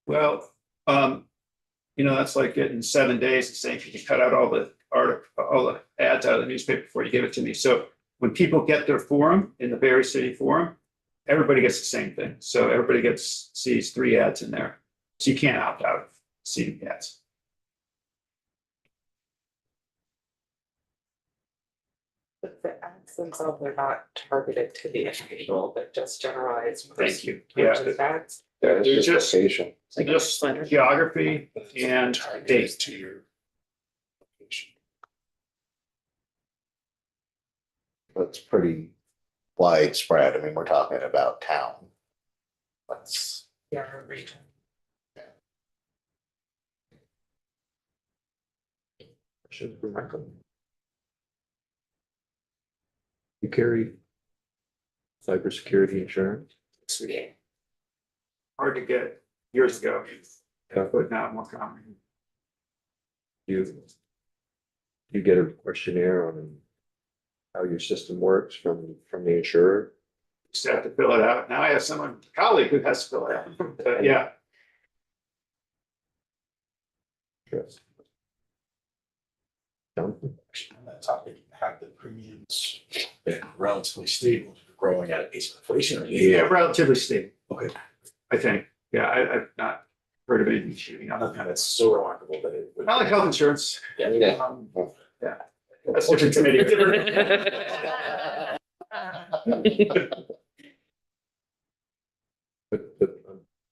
Well, that's like getting 7 days and saying, you can cut out all the ads out of the newspaper before you give it to me. So when people get their forum in the Berry City Forum, everybody gets the same thing. So everybody sees 3 ads in there. So you can't opt out of seeing ads. But the ads themselves are not targeted to the individual, but just generalized. Thank you. Yeah. Ads. Yeah, They're it's just just- location. Just geography and Targeted date. to your location. That's pretty widespread. I mean, we're talking about town. That's, Yeah, region. Questions for Michael? You carry cybersecurity insurance? Hard to get years ago, Yeah. but now more common. You get a questionnaire on how your system works from the insurer? Just have to fill it out. Now I have a colleague who has to fill it out. Yeah, Yes. Jonathan? On that topic, have the premiums been relatively stable, growing at a pace of inflation? Or yeah, relatively stable. Okay. I think. Yeah, I've not heard of anything shooting up. Nothing that's so remarkable that it would. I like health insurance. Yeah. Yeah. That's different committee. But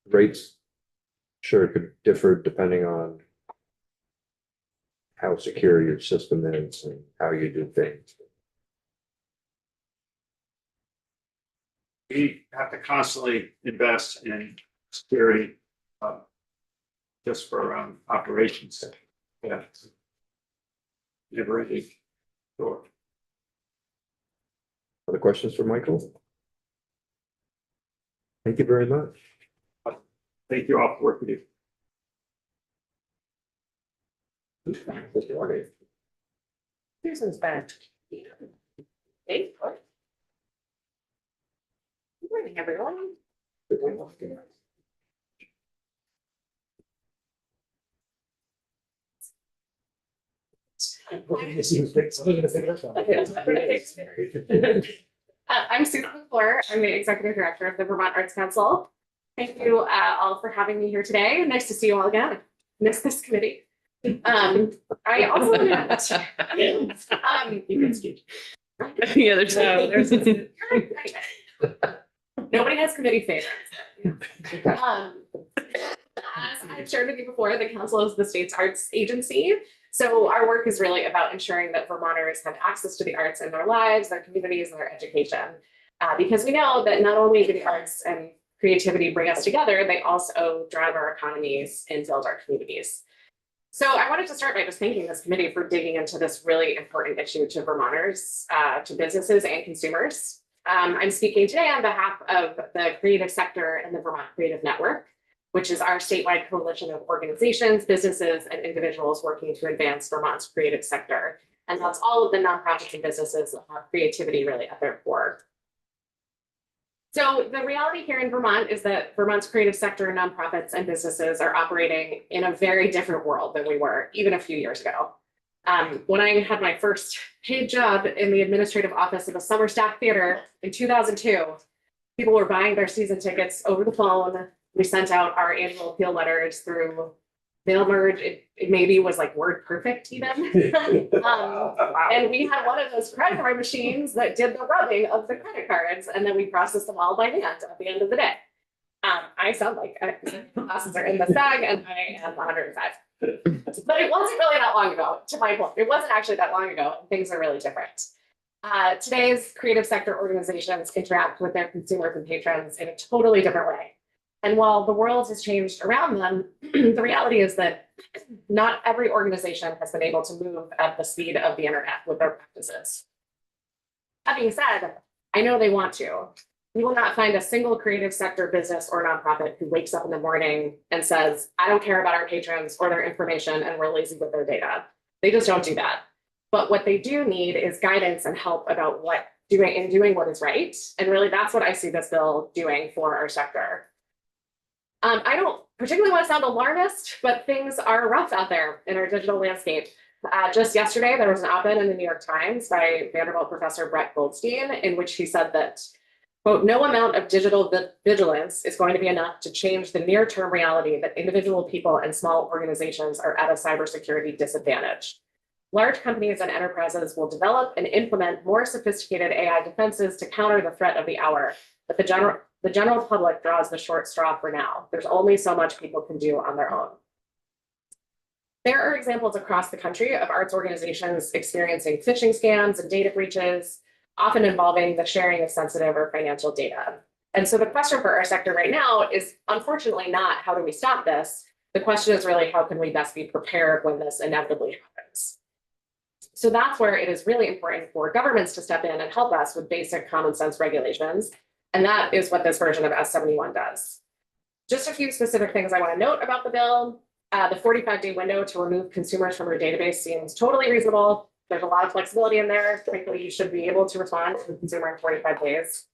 rates, sure, could differ depending on how secure your system is and how you do things. We have to constantly invest in security, just for our own operations. Yeah. Never ending. Sure. Other questions for Michael? Thank you very much. Thank you all for working with you. Susan's back. Hey, what? Good morning, everyone. I'm Susan McClure. I'm the Executive Director of the Vermont Arts Council. Thank you all for having me here today. Nice to see you all again. Miss this committee. I also want to. You can speak. Yeah, there's Nobody has committee favorites. As I've shared with you before, the council is the state's arts agency. So our work is really about ensuring that Vermonters have access to the arts in their lives, their communities, and their education. Because we know that not only do the arts and creativity bring us together, they also drive our economies and build our communities. So I wanted to start by just thanking this committee for digging into this really important issue to Vermonters, to businesses and consumers. I'm speaking today on behalf of the creative sector and the Vermont Creative Network, which is our statewide coalition of organizations, businesses, and individuals working to advance Vermont's creative sector. And that's all of the nonprofits and businesses that have creativity really at their core. So the reality here in Vermont is that Vermont's creative sector, nonprofits, and businesses are operating in a very different world than we were even a few years ago. When I had my first paid job in the administrative office of a summer staff theater in 2002, people were buying their season tickets over the phone. We sent out our annual appeal letters through mail merge. It maybe was like WordPerfect even. And we had one of those credit card machines that did the rubbing of the credit cards, and then we processed them all by hand at the end of the day. I sound like glasses are in this bag, and I am 105. But it wasn't really that long ago, to my point. It wasn't actually that long ago. Things are really different. Today's creative sector organizations interact with their consumers and patrons in a totally different way. And while the world has changed around them, the reality is that not every organization has been able to move at the speed of the internet with their practices. That being said, I know they want to. You will not find a single creative sector business or nonprofit who wakes up in the morning and says, I don't care about our patrons or their information and we're lazy with their data. They just don't do that. But what they do need is guidance and help about doing what is right. And really that's what I see this bill doing for our sector. I don't particularly want to sound alarmist, but things are rough out there in our digital landscape. Just yesterday, there was an op-ed in the New York Times by Vanderbilt professor Brett Goldstein, in which he said that, quote, no amount of digital vigilance is going to be enough to change the near-term reality that individual people and small organizations are at a cybersecurity disadvantage. Large companies and enterprises will develop and implement more sophisticated AI defenses to counter the threat of the hour, but the general public draws the short straw for now. There's only so much people can do on their own. There are examples across the country of arts organizations experiencing phishing scams and data breaches, often involving the sharing of sensitive or financial data. And so the question for our sector right now is unfortunately not how do we stop this? The question is really how can we best be prepared when this inevitably happens? So that's where it is really important for governments to step in and help us with basic common sense regulations. And that is what this version of S71 does. Just a few specific things I want to note about the bill. The 45-day window to remove consumers from your database seems totally reasonable. There's a lot of flexibility in there. Frankly, you should be able to respond to the consumer in 45 days.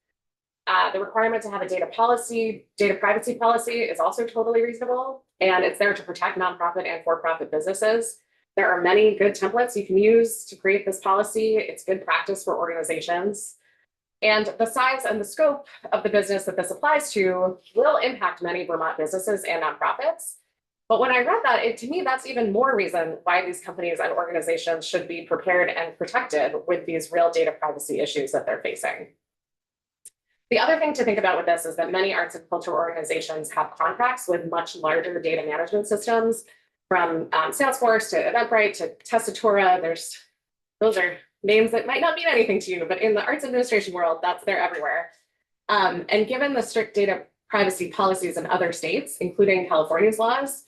The requirement to have a data privacy policy is also totally reasonable. And it's there to protect nonprofit and for-profit businesses. There are many good templates you can use to create this policy. It's good practice for organizations. And the size and the scope of the business that this applies to will impact many Vermont businesses and nonprofits. But when I read that, to me, that's even more reason why these companies and organizations should be prepared and protected with these real data privacy issues that they're facing. The other thing to think about with this is that many arts and cultural organizations have contracts with much larger data management systems, from Salesforce to Eventbrite to Testatura. Those are names that might not mean anything to you, but in the arts administration world, they're everywhere. And given the strict data privacy policies in other states, including California's laws,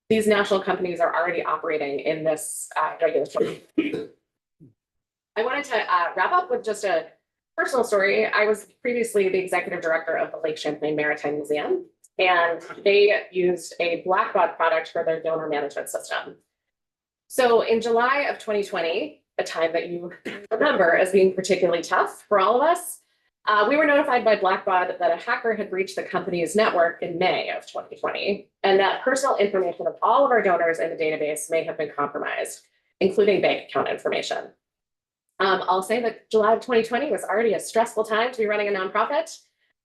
these national companies are already operating in this regulatory. I wanted to wrap up with just a personal story. I was previously the executive director of the Lake Champlain Maritime Museum, and they used a Blackbaud product for their donor management system. So in July of 2020, a time that you remember as being particularly tough for all of us, we were notified by Blackbaud that a hacker had breached the company's network in May of 2020, and that personal information of all of our donors in the database may have been compromised, including bank account information. I'll say that July of 2020 was already a stressful time to be running a nonprofit.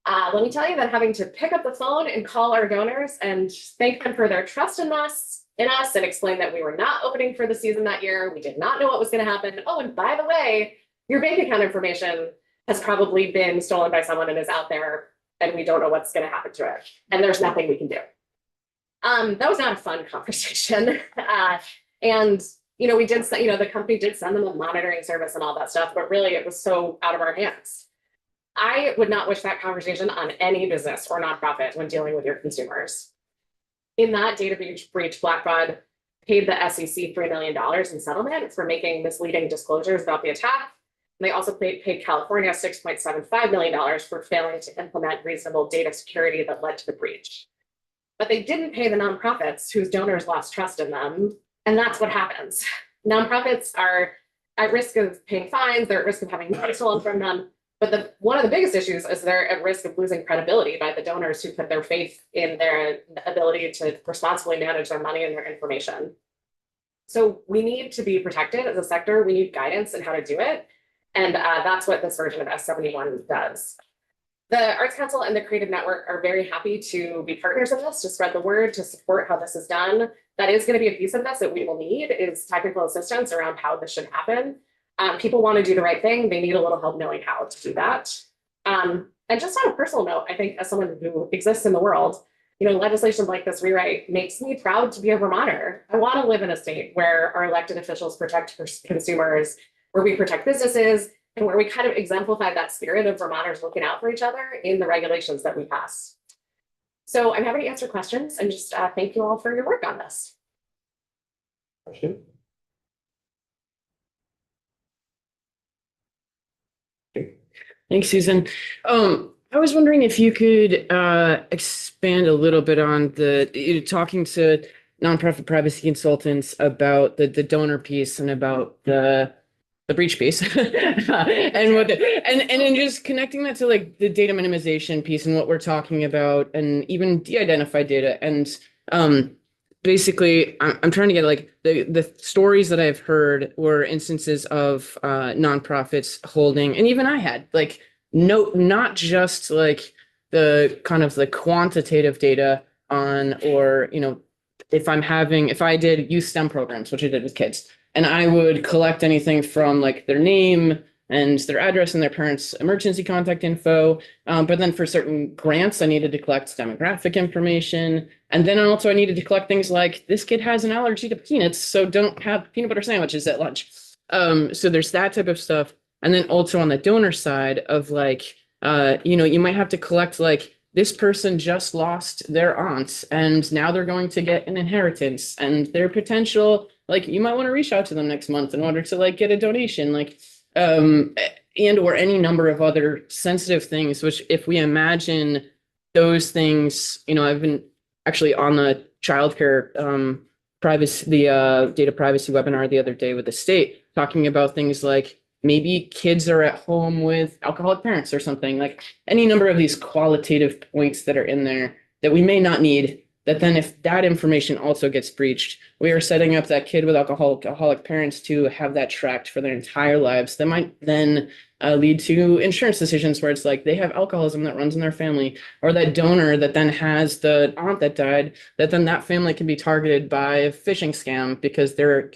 Let me tell you that having to pick up the phone and call our donors and thank them for their trust in us, and explain that we were not opening for the season that year. We did not know what was going to happen. Oh, and by the way, your bank account information has probably been stolen by someone and is out there, and we don't know what's going to happen to it. And there's nothing we can do. That was not a fun conversation. And we did, the company did send them a monitoring service and all that stuff, but really it was so out of our hands. I would not wish that conversation on any business or nonprofit when dealing with your consumers. In that data breach, Blackbaud paid the SEC $3 million in settlement for making misleading disclosures about the attack. And they also paid California $6.75 million for failing to implement reasonable data security that led to the breach. But they didn't pay the nonprofits whose donors lost trust in them. And that's what happens. Nonprofits are at risk of paying fines, they're at risk of having money stolen from them. But one of the biggest issues is they're at risk of losing credibility by the donors who put their faith in their ability to responsibly manage their money and their information. So we need to be protected as a sector. We need guidance on how to do it. And that's what this version of S71 does. The Arts Council and the Creative Network are very happy to be partners in this, to spread the word, to support how this is done. That is going to be a piece of this that we will need, is technical assistance around how this should happen. People want to do the right thing. They need a little help knowing how to do that. And just on a personal note, I think as someone who exists in the world, legislation like this rewrite makes me proud to be a Vermonter. I want to live in a state where our elected officials protect consumers, where we protect businesses, and where we kind of exemplify that spirit of Vermonters looking out for each other in the regulations that we pass. So I'm happy to answer questions and just thank you all for your work on this. Question? Thanks, Susan. I was wondering if you could expand a little bit on talking to nonprofit privacy consultants about the donor piece and about the breach piece and then just connecting that to like the data minimization piece and what we're talking about, and even de-identified data. And basically I'm trying to get like the stories that I've heard were instances of nonprofits holding, and even I had like not just like the kind of the quantitative data on, or if I did youth STEM programs, which I did with kids, and I would collect anything from like their name and their address and their parents' emergency contact info. But then for certain grants, I needed to collect demographic information. And then also I needed to collect things like, this kid has an allergy to peanuts, so don't have peanut butter sandwiches at lunch. So there's that type of stuff. And then also on the donor side of like, you might have to collect like, this person just lost their aunt and now they're going to get an inheritance, and their potential, like you might want to reach out to them next month in order to like get a donation, like, and or any number of other sensitive things, which if we imagine those things, I've been actually on the childcare privacy, the data privacy webinar the other day with the state, talking about things like maybe kids are at home with alcoholic parents or something, like any number of these qualitative points that are in there that we may not need, that then if that information also gets breached, we are setting up that kid with alcoholic parents to have that tracked for their entire lives. That might then lead to insurance decisions where it's like they have alcoholism that runs in their family, or that donor that then has the aunt that died, that then that family can be targeted by a phishing scam because they're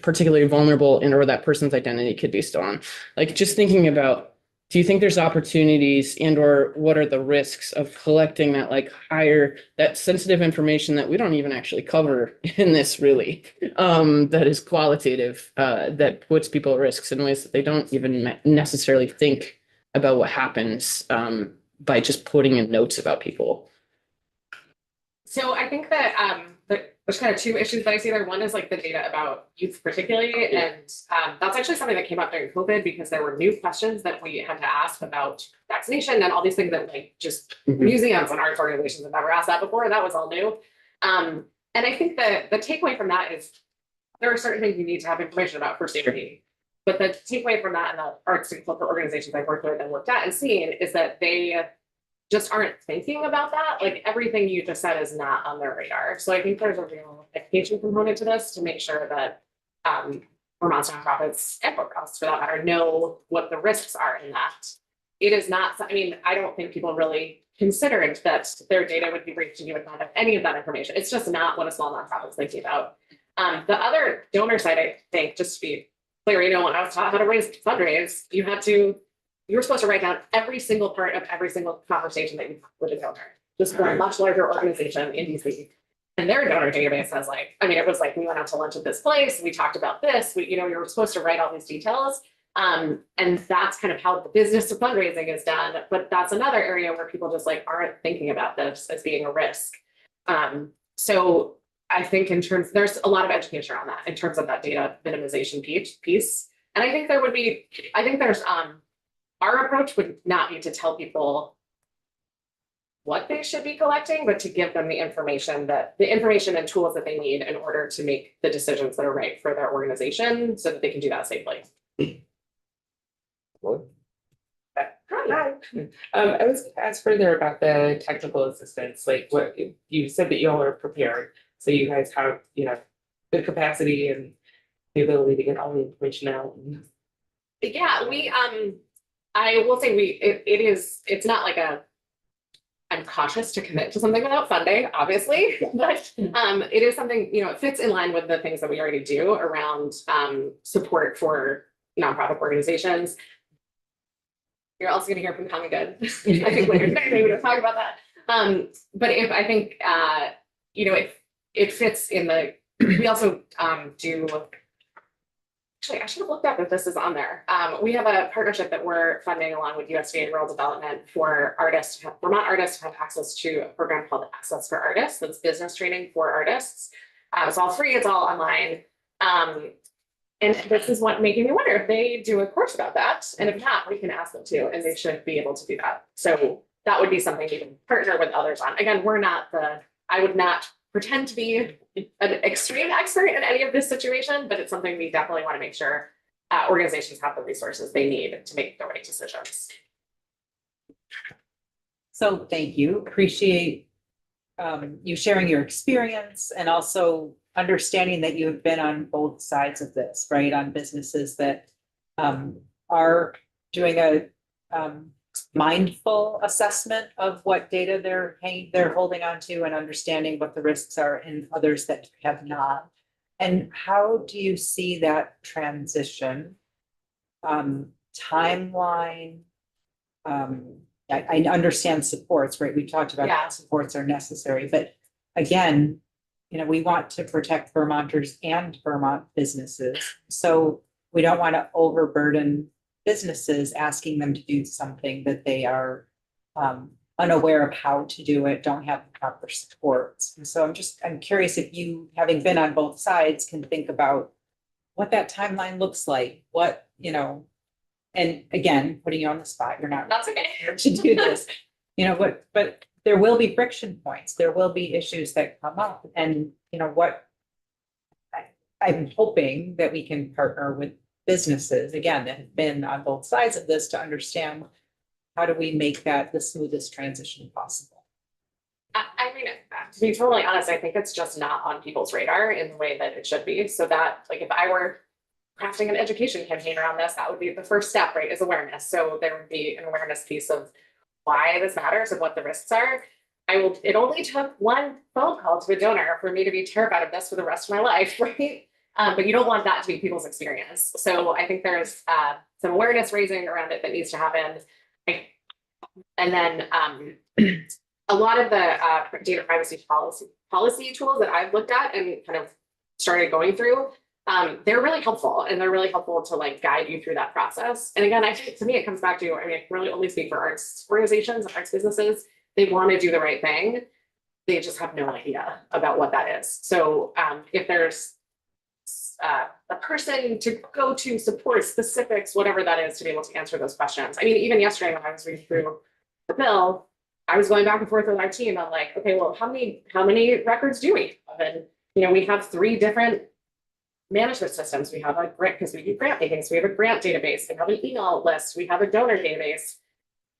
particularly vulnerable, and or that person's identity could be stolen. Like just thinking about, do you think there's opportunities and or what are the risks of collecting that like that sensitive information that we don't even actually cover in this really, that is qualitative, that puts people at risks in ways that they don't even necessarily think about what happens by just putting in notes about people? So I think that there's kind of two issues that I see there. One is like the data about youth particularly, and that's actually something that came up during COVID because there were new questions that we had to ask about vaccination and all these things that like just museums and arts organizations have never asked that before, and that was all new. And I think that the takeaway from that is there are certain things you need to have information about for safety. But the takeaway from that and the arts and cultural organizations I've worked with and looked at and seen is that they just aren't thinking about that. Like everything you just said is not on their radar. So I think there's a real education component to this to make sure that Vermont nonprofits and for us for that matter know what the risks are in that. it is not, I mean, I don't think people really considered that their data would be breached and you would not have any of that information. It's just not what a small nonprofit is thinking about. The other donor side, I think, just to be clear, you know, when I was taught how to fundraise, you were supposed to write down every single part of every single conversation that you had with a donor. Just for a much larger organization in DC. And their donor database has like, I mean, it was like, we went out to lunch at this place, we talked about this, you know, you're supposed to write all these details. And that's kind of how the business of fundraising is done. But that's another area where people just like aren't thinking about this as being a risk. So I think there's a lot of education around that in terms of that data minimization piece. And I think there's our approach would not be to tell people what they should be collecting, but to give them the information and tools that they need in order to make the decisions that are right for their organization so that they can do that safely. What? Hi. I was gonna ask further about the technical assistance, like what you said that y'all are prepared. So you guys have, you know, the capacity and the ability to get all the information out. Yeah, I will say it's not like I'm cautious to commit to something without funding, obviously, but it is something, you know, it fits in line with the things that we already do around support for nonprofit organizations. You're also gonna hear from Common Good. I think later today, maybe we'll talk about that. But if I think, you know, it fits in we also do, actually, I should have looked up if this is on there. We have a partnership that we're funding along with USDA Rural Development for Vermont artists to have access to a program called Access for Artists. That's business training for artists. It's all free, it's all online. And this is what making me wonder if they do a course about that. And if not, we can ask them to, and they should be able to do that. So that would be something you can partner with others on. Again, I would not pretend to be an extreme expert in any of this situation, but it's something we definitely want to make sure organizations have the resources they need to make the right decisions. So thank you. Appreciate you sharing your experience and also understanding that you have been on both sides of this, right? On businesses that are doing a mindful assessment of what data they're holding on to and understanding what the risks are, and others that have not. And how do you see that transition? Timeline? I understand supports, right? We talked about how supports are necessary, but again, you know, we want to protect Vermonters and Vermont businesses. So we don't want to overburden businesses, asking them to do something that they are unaware of how to do it, don't have the proper supports. And so I'm curious if you, having been on both sides, can think about what that timeline looks like, what, you know, and again, putting you on the spot, you're not That's okay here to do this, you know, but there will be friction points, there will be issues that come up, and you know what, I'm hoping that we can partner with businesses, again, that have been on both sides of this to understand how do we make that the smoothest transition possible. I mean, to be totally honest, I think it's just not on people's radar in the way that it should be. So that, like, if I were crafting an education campaign around this, that would be the first step, right, is awareness. So there would be an awareness piece of why this matters and what the risks are. It only took one phone call to a donor for me to be terrified of this for the rest of my life, right? But you don't want that to be people's experience. So I think there's some awareness raising around it that needs to happen. And then a lot of the data privacy policy tools that I've looked at and kind of started going through, they're really helpful, and they're really helpful to like guide you through that process. And again, I think to me, it comes back to, I mean, I can really only speak for arts organizations, arts businesses. They want to do the right thing. They just have no idea about what that is. So if there's a person to go to support specifics, whatever that is, to be able to answer those questions. I mean, even yesterday when I was reading through the bill, I was going back and forth with our team. I'm like, okay, well, how many records do we have? And, you know, we have 3 different management systems. We have a grant, because we do grant making. So we have a grant database. We have an email list. We have a donor database.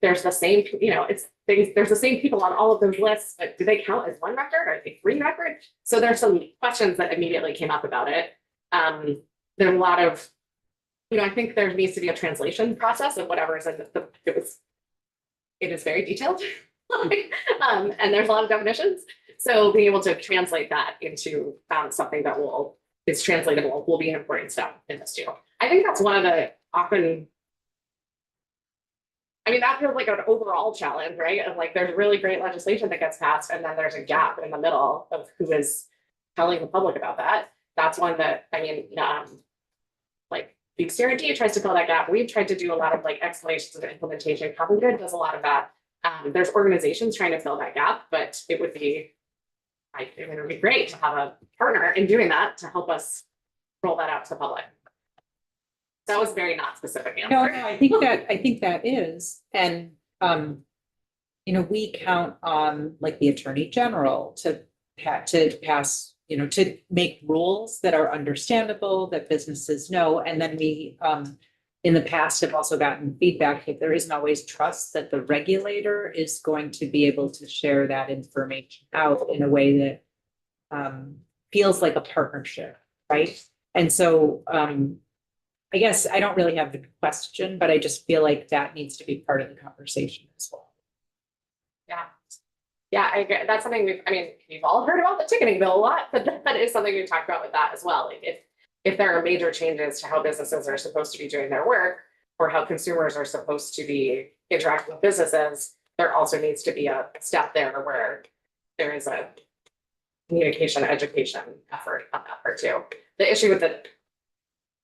There's the same, you know, there's the same people on all of those lists, but do they count as one record? Or are they 3 records? So there's some questions that immediately came up about it. There's a lot of, you know, I think there needs to be a translation process of whatever is in it was it is very detailed. And there's a lot of definitions. So being able to translate that into something that is translatable will be an important step in this too. I think that's one of the that feels like an overall challenge, right? Of like, there's really great legislation that gets passed, and then there's a gap in the middle of who is telling the public about that. That's one that, like the CRD tries to fill that gap. We've tried to do a lot of like explanations of implementation. Common Good does a lot of that. There's organizations trying to fill that gap, but it would be great to have a partner in doing that to help us roll that out to the public. That was very not specific answer. No, I think that is, and, we count on like the Attorney General to pass, to make rules that are understandable, that businesses know, and then we, in the past have also gotten feedback if there isn't always trust that the regulator is going to be able to share that information out in a way that feels like a partnership, right? And so, I guess I don't really have the question, but I just feel like that needs to be part of the conversation as well. Yeah, I agree. That's something we've all heard about the ticketing bill a lot, but that is something we've talked about with that as well. Like if there are major changes to how businesses are supposed to be doing their work or how consumers are supposed to be interacting with businesses, there also needs to be a step there where there is a communication education effort on that part too. The issue with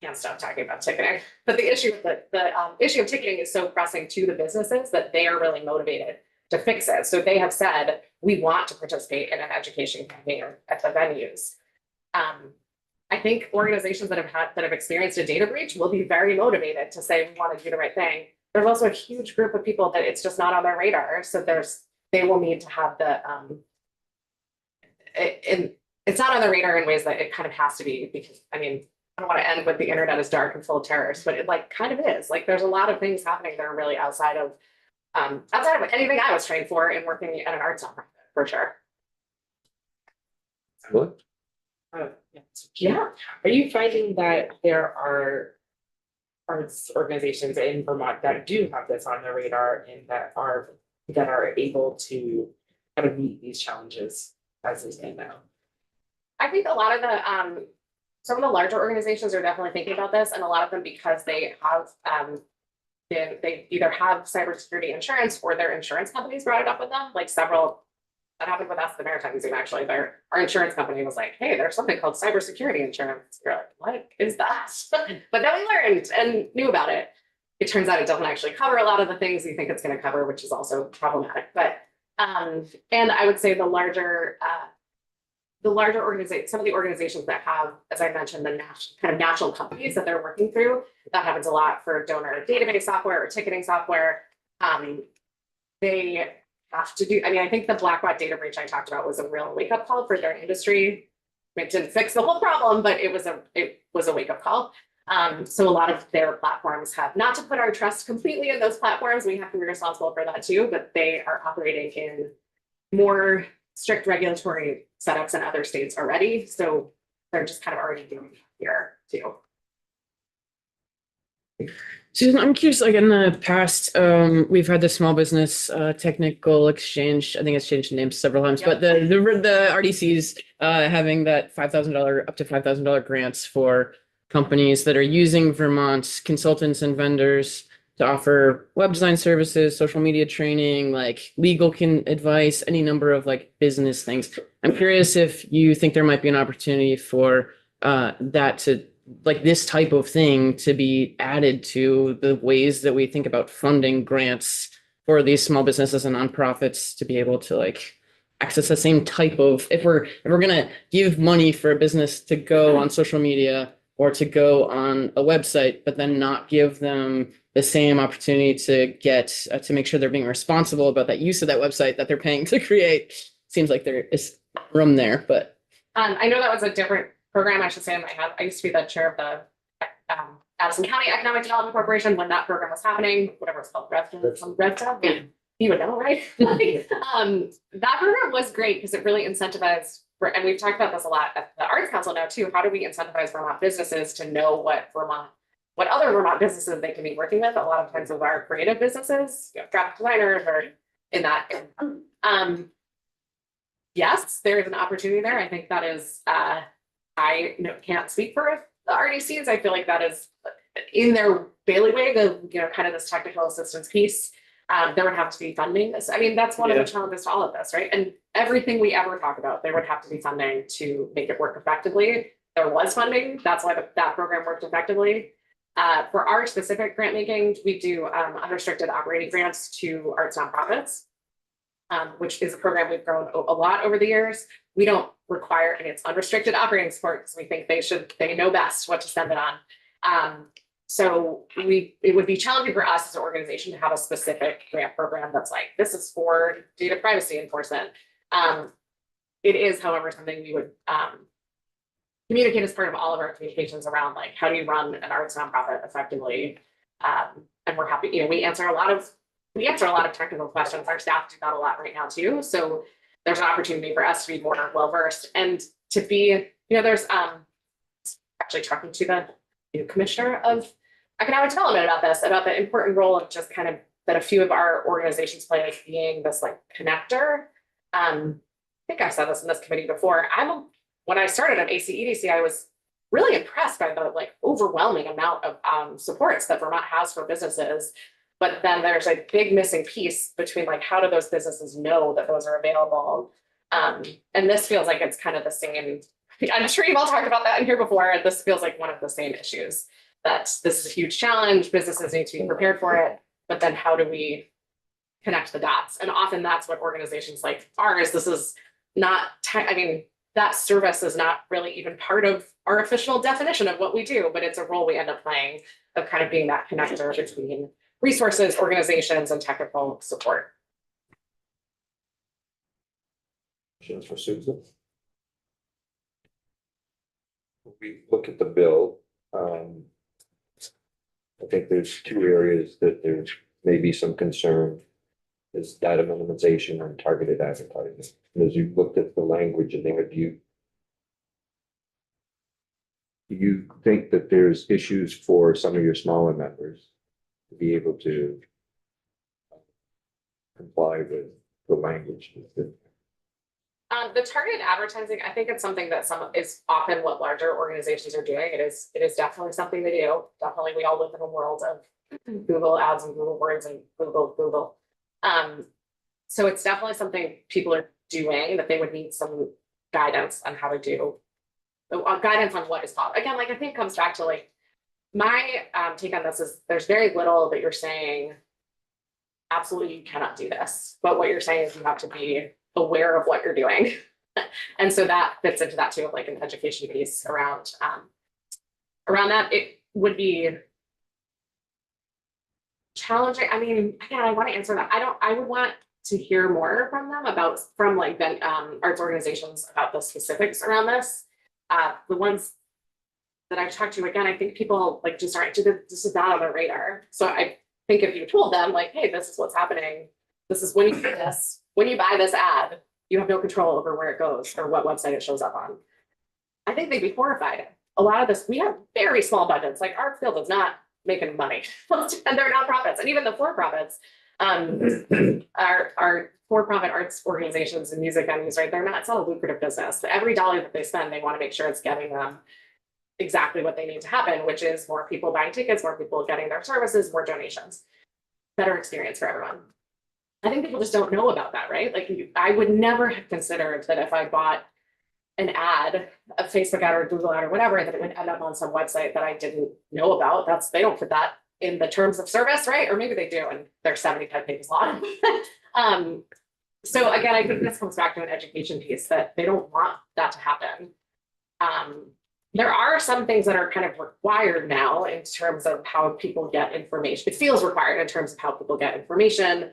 can't stop talking about ticketing, but the issue with the issue of ticketing is so pressing to the businesses that they are really motivated to fix it. So they have said, we want to participate in an education campaign at the venues. I think organizations that have experienced a data breach will be very motivated to say, we want to do the right thing. There's also a huge group of people that it's just not on their radar. So they will need to have it's not on the radar in ways that it kind of has to be, because I don't want to end with the internet is dark and full of terrors, but it like kind of is. Like there's a lot of things happening that are really outside of anything I was trained for in working at an arts nonprofit, for sure. What? Yeah. Are you finding that there are arts organizations in Vermont that do have this on their radar and that are able to kind of meet these challenges as they stand now? I think a lot of some of the larger organizations are definitely thinking about this, and a lot of them because they have they either have cybersecurity insurance or their insurance companies brought it up with them. Like several, that happened with us at the Maritime Museum actually. Our insurance company was like, hey, there's something called cybersecurity insurance. You're like, what is that? But then we learned and knew about it. It turns out it doesn't actually cover a lot of the things you think it's going to cover, which is also problematic. But and I would say the larger organization, some of the organizations that have, as I mentioned, the national companies that they're working through, that happens a lot for donor database software or ticketing software. They have to do, I think the Blackbaud data breach I talked about was a real wake-up call for their industry. It didn't fix the whole problem, but it was a wake-up call. So a lot of their platforms have, not to put our trust completely in those platforms, we have to be responsible for that too, but they are operating in more strict regulatory setups in other states already. So they're just kind of already doing it here too. Susan, I'm curious, like in the past, we've had the small business technical exchange. I think it's changed names several times, Yep. but the RDCs having that $5,000 up to $5,000 grants for companies that are using Vermont's consultants and vendors to offer web design services, social media training, like legal advice, any number of like business things. I'm curious if you think there might be an opportunity for that to, like this type of thing to be added to the ways that we think about funding grants for these small businesses and nonprofits to be able to like access the same type of, if we're gonna give money for a business to go on social media or to go on a website, but then not give them the same opportunity to get to make sure they're being responsible about that use of that website that they're paying to create. Seems like there is room there, but I know that was a different program, I should say, in my head. I used to be the chair of the Addison County Economic Development Corporation when that program was happening, whatever it's called, RevDev. Yeah. You would know, right? That program was great because it really incentivized, and we've talked about this a lot at the Arts Council now too. How do we incentivize Vermont businesses to know what Vermont what other Vermont businesses they can be working with. A lot of times with our creative businesses, graphic designers or in that. Yes, there is an opportunity there. I think that is, can't speak for the RDCs. I feel like that is in their bailiwick of, kind of this technical assistance piece. There would have to be funding. I mean, that's one of the challenges to all of this, right? And everything we ever talk about, there would have to be funding to make it work effectively. There was funding. That's why that program worked effectively. For our specific grant making, we do unrestricted operating grants to arts nonprofits, which is a program we've grown a lot over the years. We don't require, and it's unrestricted operating support because we think they know best what to spend it on. So it would be challenging for us as an organization to have a specific grant program that's like, this is for data privacy enforcement. It is, however, something we would communicate as part of all of our communications around, like, how do you run an arts nonprofit effectively? And we're happy, we answer a lot of technical questions. Our staff do that a lot right now too. So there's an opportunity for us to be more well-versed and to be, there's actually talking to the new commissioner of economic development about this, about the important role of just kind of that a few of our organizations play as being this like connector. I think I've said this in this committee before. When I started at ACEDC, I was really impressed by the like overwhelming amount of supports that Vermont has for businesses. But then there's a big missing piece between like, how do those businesses know that those are available? And this feels like it's kind of the same. I'm sure you've all talked about that in here before. This feels like one of the same issues, that this is a huge challenge. Businesses need to be prepared for it. But then how do we connect the dots? And often that's what organizations like ours, this is not, that service is not really even part of our official definition of what we do, but it's a role we end up playing of kind of being that connector between resources, organizations, and technical support. Questions for Susan? We look at the bill. I think there's two areas that there's maybe some concern, is data minimization and targeted advertising. And as you looked at the language in there, do you think that there's issues for some of your smaller members to be able to comply with the language? The targeted advertising, I think it's something that is often what larger organizations are doing. It is definitely something they do. Definitely, we all live in a world of Google ads and Google words and Google. So it's definitely something people are doing, that they would need some guidance on how to do, guidance on what is possible. Again, like, I think it comes back to like, my take on this is there's very little that you're saying, absolutely you cannot do this. But what you're saying is you have to be aware of what you're doing. And so that fits into that too, of like an education piece around that. It would be challenging. I mean, again, I want to answer that. I would want to hear more from them from arts organizations about the specifics around this. The ones that I've talked to, again, I think people like just aren't, this is not on their radar. So I think if you told them like, hey, this is what's happening, this is when you do this, when you buy this ad, you have no control over where it goes or what website it shows up on. I think they'd be horrified. A lot of this, we have very small budgets. Like, our field is not making money, and they're nonprofits, and even the for-profits, our for-profit arts organizations and music venues, right? It's not a lucrative business. Every dollar that they spend, they want to make sure it's getting them exactly what they need to happen, which is more people buying tickets, more people getting their services, more donations, better experience for everyone. I think people just don't know about that, right? Like, I would never have considered that if I bought an ad, a Facebook ad or a Google ad or whatever, that it would end up on some website that I didn't know about. They don't put that in the terms of service, right? Or maybe they do, and they're 75 pages long. So again, I think this comes back to an education piece, that they don't want that to happen. There are some things that are kind of required now in terms of how people get information. It feels required in terms of how people get information.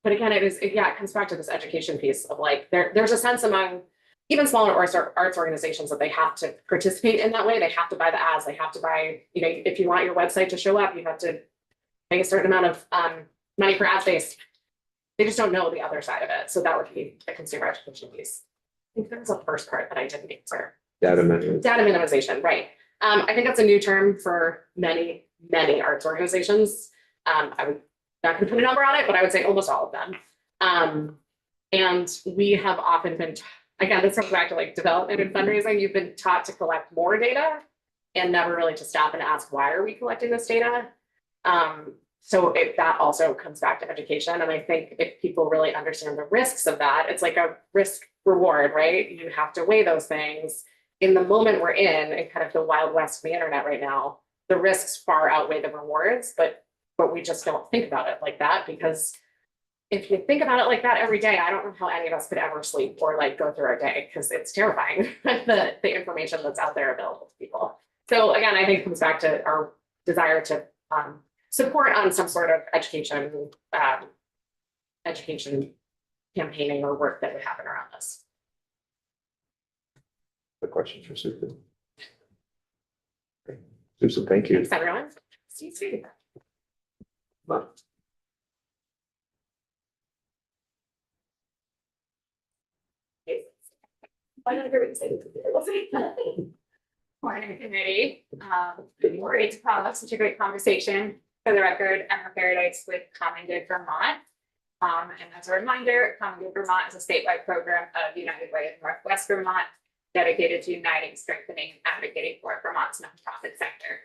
But again, it comes back to this education piece of like, there's a sense among even smaller arts organizations that they have to participate in that way. They have to buy the ads, they have to buy, if you want your website to show up, you have to pay a certain amount of money for ad space. They just don't know the other side of it. So that would be a consumer education piece. I think there was a first part that I didn't answer. Data minimization. Data minimization, right. I think that's a new term for many, many arts organizations. I would not gonna put a number on it, but I would say almost all of them. And we have often been, again, this comes back to like development and fundraising, you've been taught to collect more data and never really to stop and ask, why are we collecting this data? So that also comes back to education. And I think if people really understand the risks of that, it's like a risk reward, right? You have to weigh those things. In the moment we're in, and kind of the wild west of the internet right now, the risks far outweigh the rewards, but we just don't think about it like that, because if you think about it like that every day, I don't know how any of us could ever sleep or like go through our day, because it's terrifying, the information that's out there available to people. So again, I think it comes back to our desire to support on some sort of education campaigning or work that would happen around this. The questions for Susan? Okay. Susan, thank you. Thanks, everyone. See you soon. Morning, committee. Great to have such a great conversation. For the record, Emma Paradise with Common Good Vermont. And as a reminder, Common Good Vermont is a statewide program of United Way of Northwest Vermont, dedicated to uniting, strengthening, and advocating for Vermont's nonprofit sector.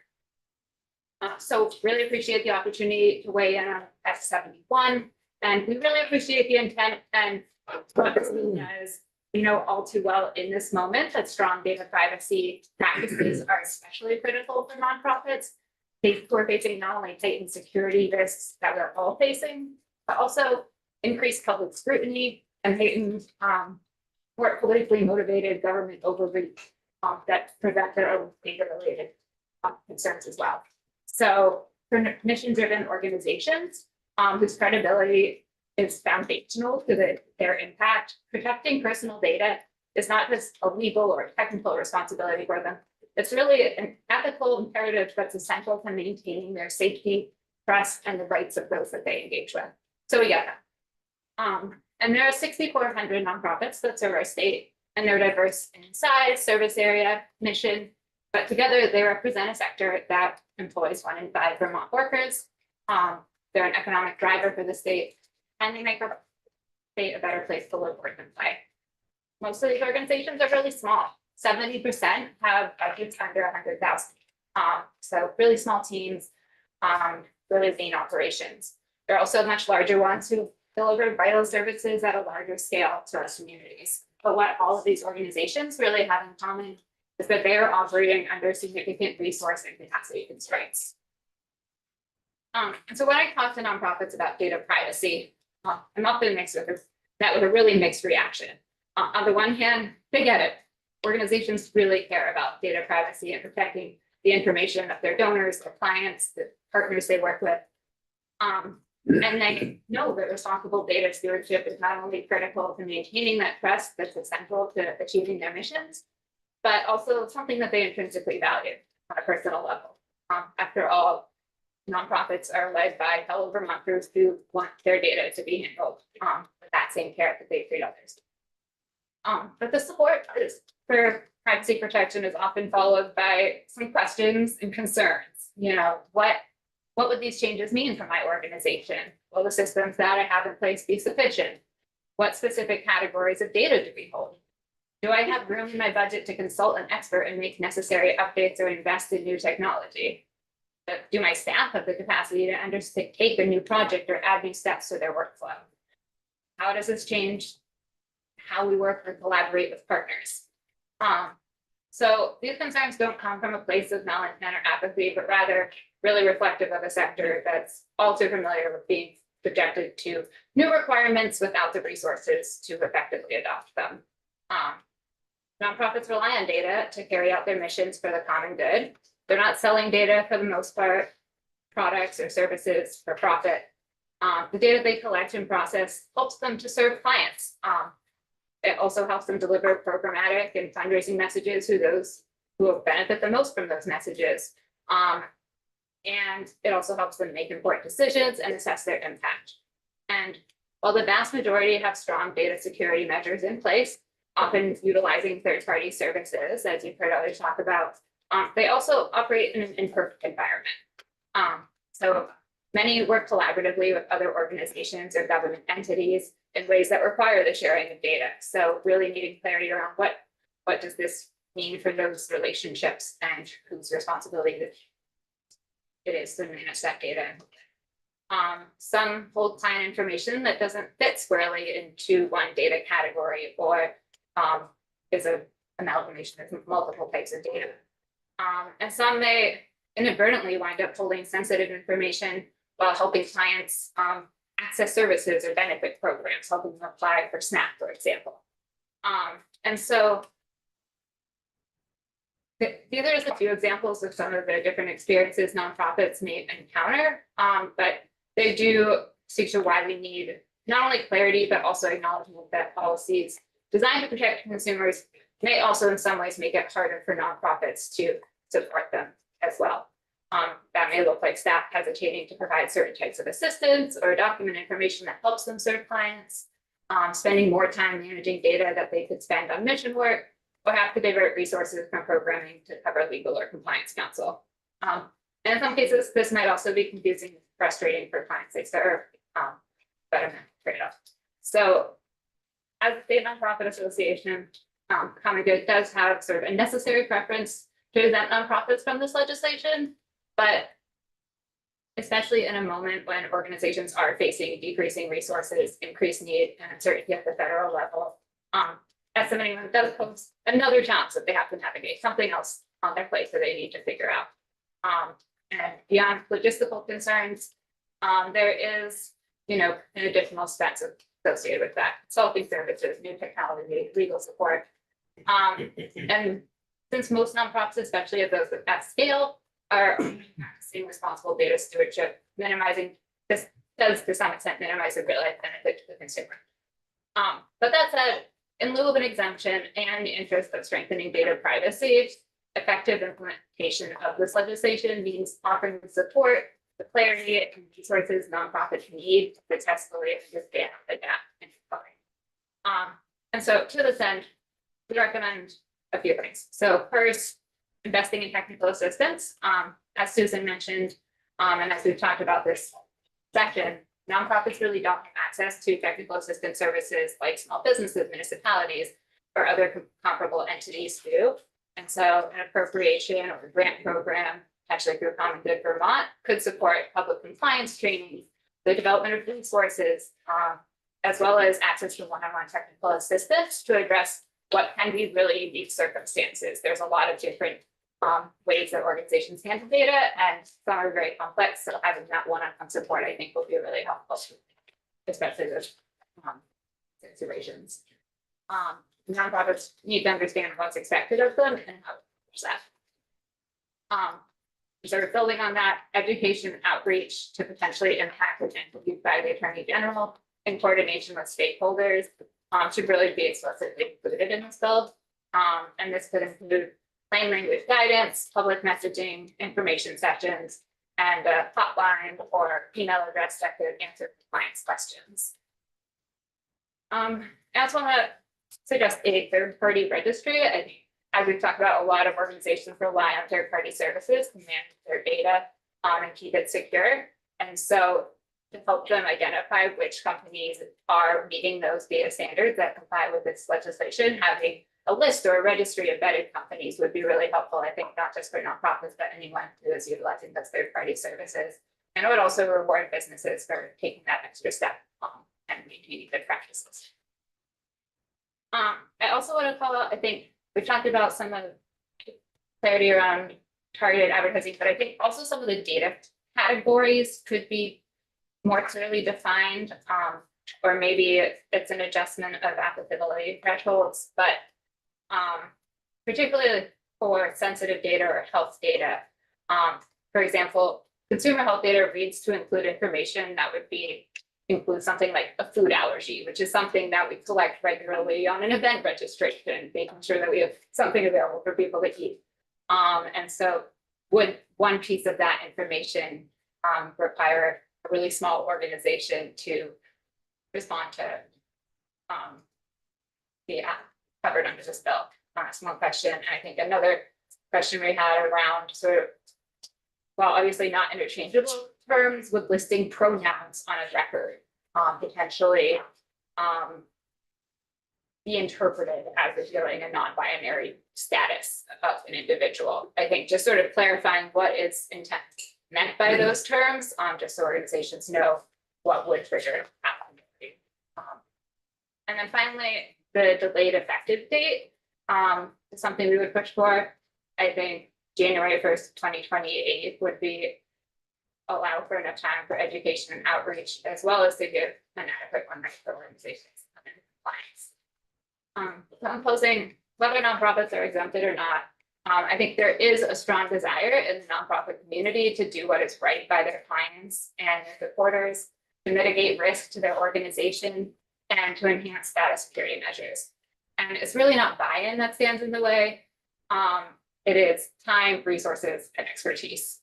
So really appreciate the opportunity to weigh in on F71, and we really appreciate the intent and what this does. We know all too well in this moment that strong data privacy practices are especially critical for nonprofits. Who are facing not only heightened security risks that we're all facing, but also increased public scrutiny and heightened more politically motivated government overreach that prevent their own data-related concerns as well. So for mission-driven organizations whose credibility is foundational to their impact, protecting personal data is not just a legal or technical responsibility for them. It's really an ethical imperative that's essential to maintaining their safety, trust, and the rights of those that they engage with. So we get that. And there are 6,400 nonprofits that serve our state, and they're diverse in size, service area, mission, but together they represent a sector that employs 1 in 5 Vermont workers. They're an economic driver for the state, and they make our state a better place to live, work, and play. Most of these organizations are really small. 70% have budgets under 100,000. So really small teams, really lean operations. There are also much larger ones who deliver vital services at a larger scale to our communities. But what all of these organizations really have in common is that they are operating under significant resource and capacity constraints. And so when I talk to nonprofits about data privacy, I'm often met with a really mixed reaction. On the one hand, they get it. Organizations really care about data privacy and protecting the information of their donors, their clients, the partners they work with. And they know that responsible data stewardship is not only critical to maintaining that trust that's essential to achieving their missions, but also something that they intrinsically value on a personal level. After all, nonprofits are led by fellow Vermonters who want their data to be handled with that same care that they treat others. But the support for privacy protection is often followed by some questions and concerns. You know, what would these changes mean for my organization? Will the systems that I have in place be sufficient? What specific categories of data do we hold? Do I have room in my budget to consult an expert and make necessary updates or invest in new technology? Do my staff have the capacity to undertake a new project or add new steps to their workflow? How does this change how we work or collaborate with partners? So these concerns don't come from a place of malintent or apathy, but rather really reflective of a sector that's also familiar with being subjected to new requirements without the resources to effectively adopt them. Nonprofits rely on data to carry out their missions for the common good. They're not selling data for the most part, products or services for profit. The data they collect and process helps them to serve clients. It also helps them deliver programmatic and fundraising messages to those who will benefit the most from those messages. And it also helps them make important decisions and assess their impact. And while the vast majority have strong data security measures in place, often utilizing third-party services, as you've heard others talk about, They also operate in an imperfect environment. So many work collaboratively with other organizations or government entities in ways that require the sharing of data. So really needing clarity around what does this mean for those relationships and whose responsibility it is to manage that data. Some hold client information that doesn't fit squarely into one data category or is an amalgamation of multiple types of data. And some may inadvertently wind up holding sensitive information while helping clients access services or benefit programs, helping them apply for SNAP, for example. And so these are just a few examples of some of the different experiences nonprofits may encounter, but they do speak to why we need not only clarity, but also acknowledgement that policies designed to protect consumers may also in some ways make it harder for nonprofits to support them as well. That may look like staff hesitating to provide certain types of assistance or document information that helps them serve clients, spending more time managing data that they could spend on mission work, or have to divert resources from programming to cover legal or compliance counsel. And in some cases, this might also be confusing, frustrating for clients they serve, but a trade-off. So as a state nonprofit association, Common Good does have sort of a necessary preference to exempt nonprofits from this legislation, but especially in a moment when organizations are facing decreasing resources, increased need, and uncertainty at the federal level, estimating them does pose another challenge that they have to navigate, something else on their plate that they need to figure out. And beyond logistical concerns, there is, an additional expense associated with that, consulting services, new technology, legal support. And since most nonprofits, especially of those at scale, are practicing responsible data stewardship, minimizing this does to some extent minimize the real life benefit to the consumer. But that said, in lieu of an exemption and the interest of strengthening data privacy, effective implementation of this legislation means offering the support, the clarity, and resources nonprofits need to successfully understand, adapt, and comply. And so to this end, we recommend a few things. So first, investing in technical assistance. As Susan mentioned, and as we've talked about this session, nonprofits really don't have access to technical assistance services like small businesses, municipalities, or other comparable entities do. And so an appropriation or grant program, actually through Common Good Vermont, could support public compliance training, the development of resources, as well as access to one-on-one technical assistance to address what can be really unique circumstances. There's a lot of different ways that organizations handle data, and some are very complex. So having that one-on-one support, I think, will be really helpful, especially with situations. Nonprofits need to understand what's expected of them and how to manage that. Sort of building on that, education outreach to potentially impact entities by the Attorney General in coordination with stakeholders should really be explicitly included in this bill. And this could include plain language guidance, public messaging, information sessions, and a hotline or email address that could answer compliance questions. I also want to suggest a third-party registry. I think, as we've talked about, a lot of organizations rely on third-party services to manage their data and keep it secure. And so to help them identify which companies are meeting those data standards that comply with this legislation, having a list or a registry of vetted companies would be really helpful, I think, not just for nonprofits, but anyone who is utilizing those third-party services. And it would also reward businesses for taking that extra step and maintaining good practices. I also want to call out, I think we've talked about some of the clarity around targeted advertising, but I think also some of the data categories could be more clearly defined, or maybe it's an adjustment of applicability thresholds, but particularly for sensitive data or health data. For example, consumer health data reads to include information that would include something like a food allergy, which is something that we collect regularly on an event registration, making sure that we have something available for people to eat. And so would one piece of that information require a really small organization to respond to the covered under this bill? That's one question. And I think another question we had around sort of, well, obviously not interchangeable terms with listing pronouns on a record, potentially, be interpreted as revealing a non-binary status of an individual. I think just sort of clarifying what is meant by those terms, just so organizations know what would trigger accountability. And then finally, the delayed effective date is something we would push for. I think January 1st, 2028 would be allow for enough time for education and outreach, as well as to give an adequate runway for organizations in compliance. So in closing, whether nonprofits are exempted or not, I think there is a strong desire in the nonprofit community to do what is right by their clients and their supporters, to mitigate risk to their organization, and to enhance status security measures. And it's really not buy-in that stands in the way. It is time, resources, and expertise.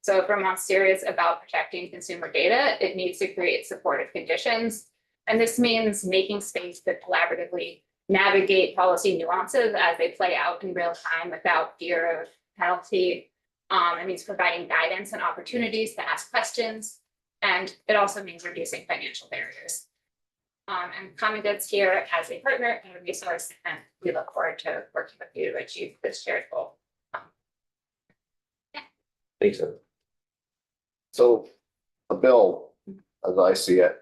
So if Vermont's serious about protecting consumer data, it needs to create supportive conditions. And this means making space to collaboratively navigate policy nuances as they play out in real time without fear of penalty. It means providing guidance and opportunities to ask questions. And it also means reducing financial barriers. And Common Good's here as a partner and a resource, and we look forward to working with you to achieve this shared goal. Thanks, Ed. So the bill, as I see it,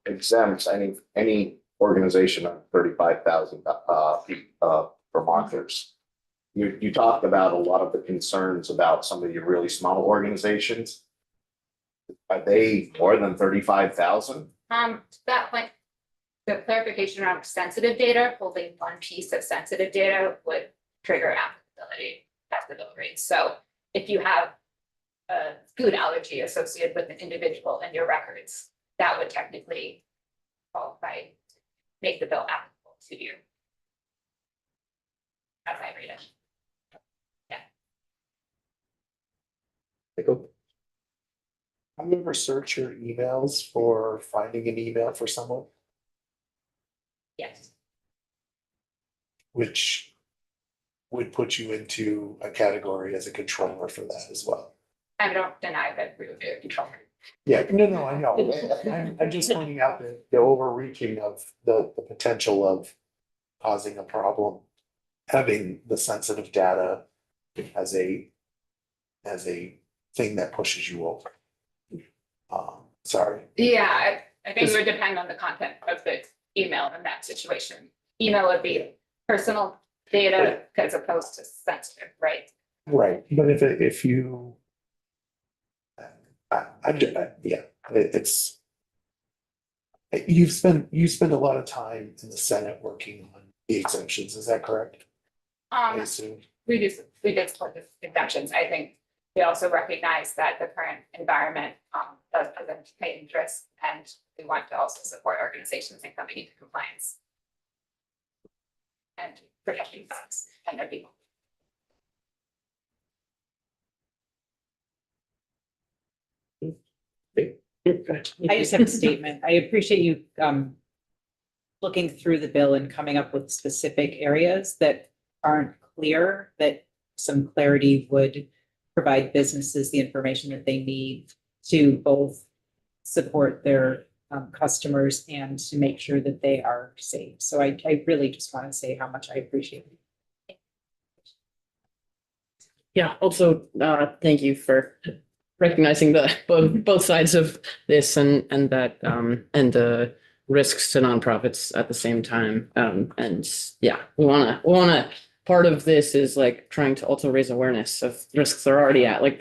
exempts any organization of 35,000 Vermonters. You talked about a lot of the concerns about some of your really small organizations. Are they more than 35,000? To that point, the clarification around sensitive data, holding one piece of sensitive data would trigger applicability as the bill reads. So if you have a food allergy associated with an individual in your records, that would technically qualify, make the bill applicable to you. As I read it. Michael? Have you ever searched your emails for finding an email for someone, Yes. which would put you into a category as a controller for that as well? I don't deny that we would be a controller. Yeah, no, I know. I'm just pointing out the overreaching of the potential of causing a problem. Having the sensitive data as a thing that pushes you over. Sorry. Yeah, I think it would depend on the content of the email in that situation. Email would be personal data as opposed to sensitive, right? Right, but if you. Yeah, it's. You spend a lot of time in the Senate working on the exemptions, is that correct? I assume. We did support the exemptions. I think we also recognize that the current environment does present heightened risk, and we want to also support organizations in coming into compliance and protecting us and their people. I just have a statement. I appreciate you looking through the bill and coming up with specific areas that aren't clear, that some clarity would provide businesses the information that they need to both support their customers and to make sure that they are safe. So I really just want to say how much I appreciate it. Yeah, also, thank you for recognizing the both sides of this and that and the risks to nonprofits at the same time. And yeah, we wanna part of this is like trying to also raise awareness of risks they're already at. Like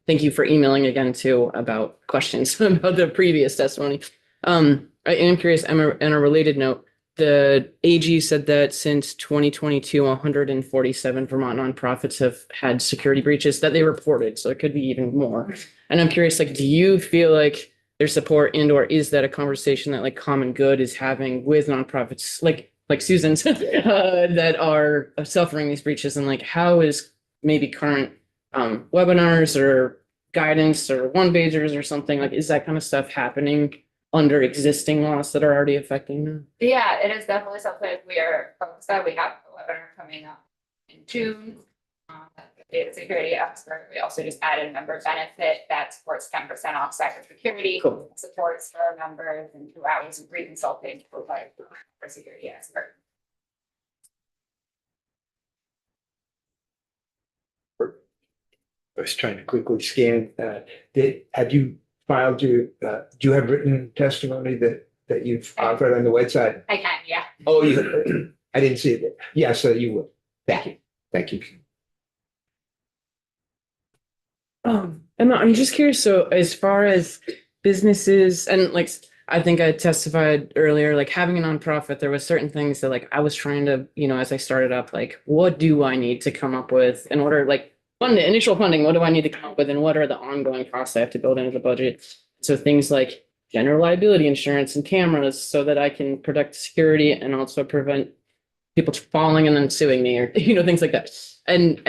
thank you for emailing again too about questions about the previous testimony. I am curious, Emma, in a related note, the AG said that since 2022, 147 Vermont nonprofits have had security breaches that they reported. So it could be even more. And I'm curious, like, do you feel like there's support or is that a conversation that like Common Good is having with nonprofits like Susan's that are suffering these breaches, and like how is maybe current webinars or guidance or one pagers or something, like is that kind of stuff happening under existing laws that are already affecting them? Yeah, it is definitely something we are focused on. We have a webinar coming up in June Data security expert. We also just added a member benefit that supports 10% off cybersecurity. Cool. Supports for our members and 2 hours of free consulting provided for security expert. I was trying to quickly scan, have you filed your, do you have written testimony that you've offered on the website? I can, yeah. Oh, you, I didn't see it. Yeah, so you would. Thank you. Thank you. And I'm just curious, so as far as businesses and like, I think I testified earlier, like having a nonprofit, there was certain things that like I was trying to, as I started up, like, what do I need to come up with in order, like initial funding, what do I need to come up with and what are the ongoing costs I have to build into the budget? So things like general liability insurance and cameras so that I can protect security and also prevent people falling and then suing me or, things like that. And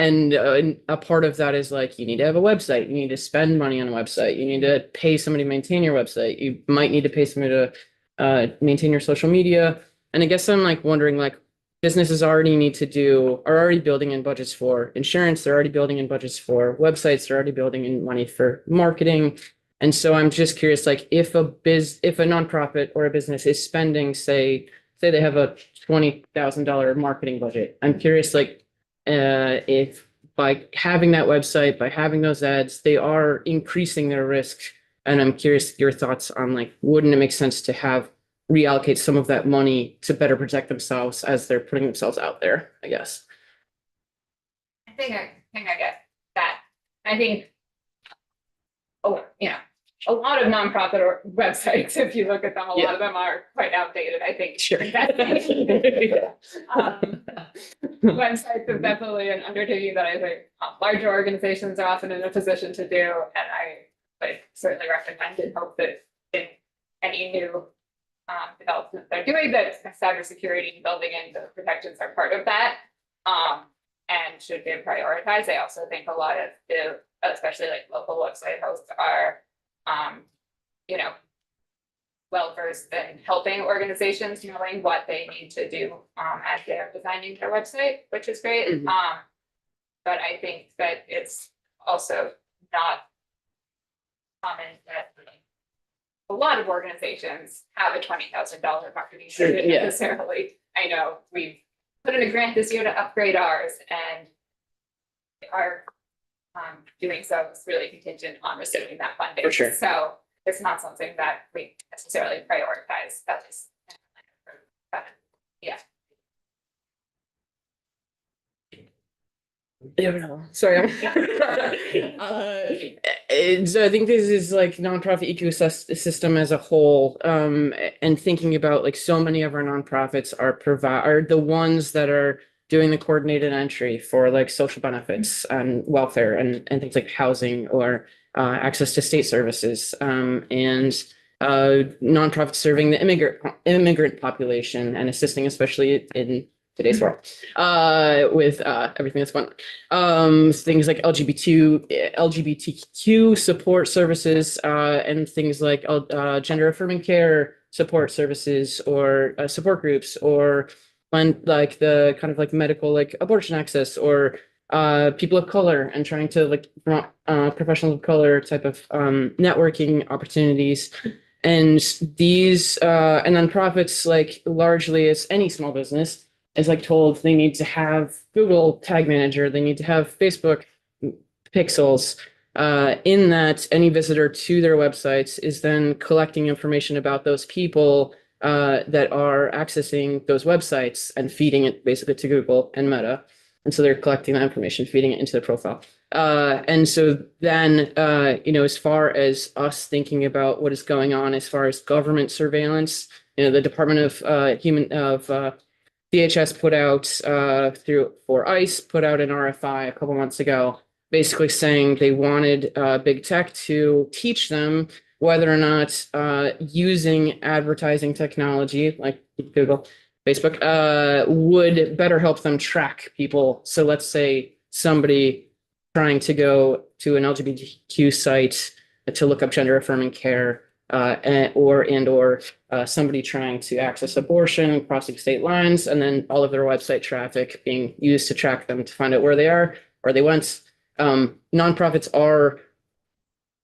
a part of that is like, you need to have a website, you need to spend money on a website, you need to pay somebody to maintain your website, you might need to pay somebody to maintain your social media. And I guess I'm like wondering, like businesses are already building in budgets for insurance, they're already building in budgets for websites, they're already building in money for marketing. And so I'm just curious, like if a nonprofit or a business is spending, say they have a $20,000 marketing budget, I'm curious, like, if by having that website, by having those ads, they are increasing their risk. And I'm curious your thoughts on like, wouldn't it make sense to reallocate some of that money to better protect themselves as they're putting themselves out there, I guess. I think I get that. I think, a lot of nonprofit or websites, if you look at them, a lot of them are quite outdated, I think. Sure. Websites is definitely an undertaking that I think larger organizations are often in a position to do, and I certainly recommend and hope that in any new development they're doing, that cybersecurity and building in the protections are part of that, and should be prioritized. I also think a lot of especially like local website hosts are well versed in helping organizations knowing what they need to do as they're designing their website, which is great. Mhm. But I think that it's also not common that a lot of organizations have a $20,000 marketing budget Yeah. necessarily. I know we've put in a grant this year to upgrade ours, and our doing so is really contingent on receiving that funding. For sure. So it's not something that we necessarily prioritize. That is, yeah. Yeah, no, sorry. So I think this is like nonprofit ecosystem as a whole, and thinking about like so many of our nonprofits are the ones that are doing the coordinated entry for like social benefits and welfare and things like housing or access to state services, and nonprofits serving the immigrant population and assisting, especially in today's world, with everything that's going on. Things like LGBTQ support services, and things like gender affirming care support services or support groups, or like the kind of like medical, like abortion access, or people of color and trying to like promote professionals of color type of networking opportunities. And these and nonprofits, like largely as any small business, is like told they need to have Google Tag Manager, they need to have Facebook pixels, in that any visitor to their websites is then collecting information about those people that are accessing those websites and feeding it basically to Google and Meta. And so they're collecting that information, feeding it into their profile. And so then, as far as us thinking about what is going on as far as government surveillance, the Department of DHS put out for ICE, put out an RFI a couple months ago, basically saying they wanted big tech to teach them whether or not using advertising technology like Google, Facebook, would better help them track people. So let's say somebody trying to go to an LGBTQ site to look up gender affirming care, or somebody trying to access abortion crossing state lines, and then all of their website traffic being used to track them to find out where they are. or they once, nonprofits are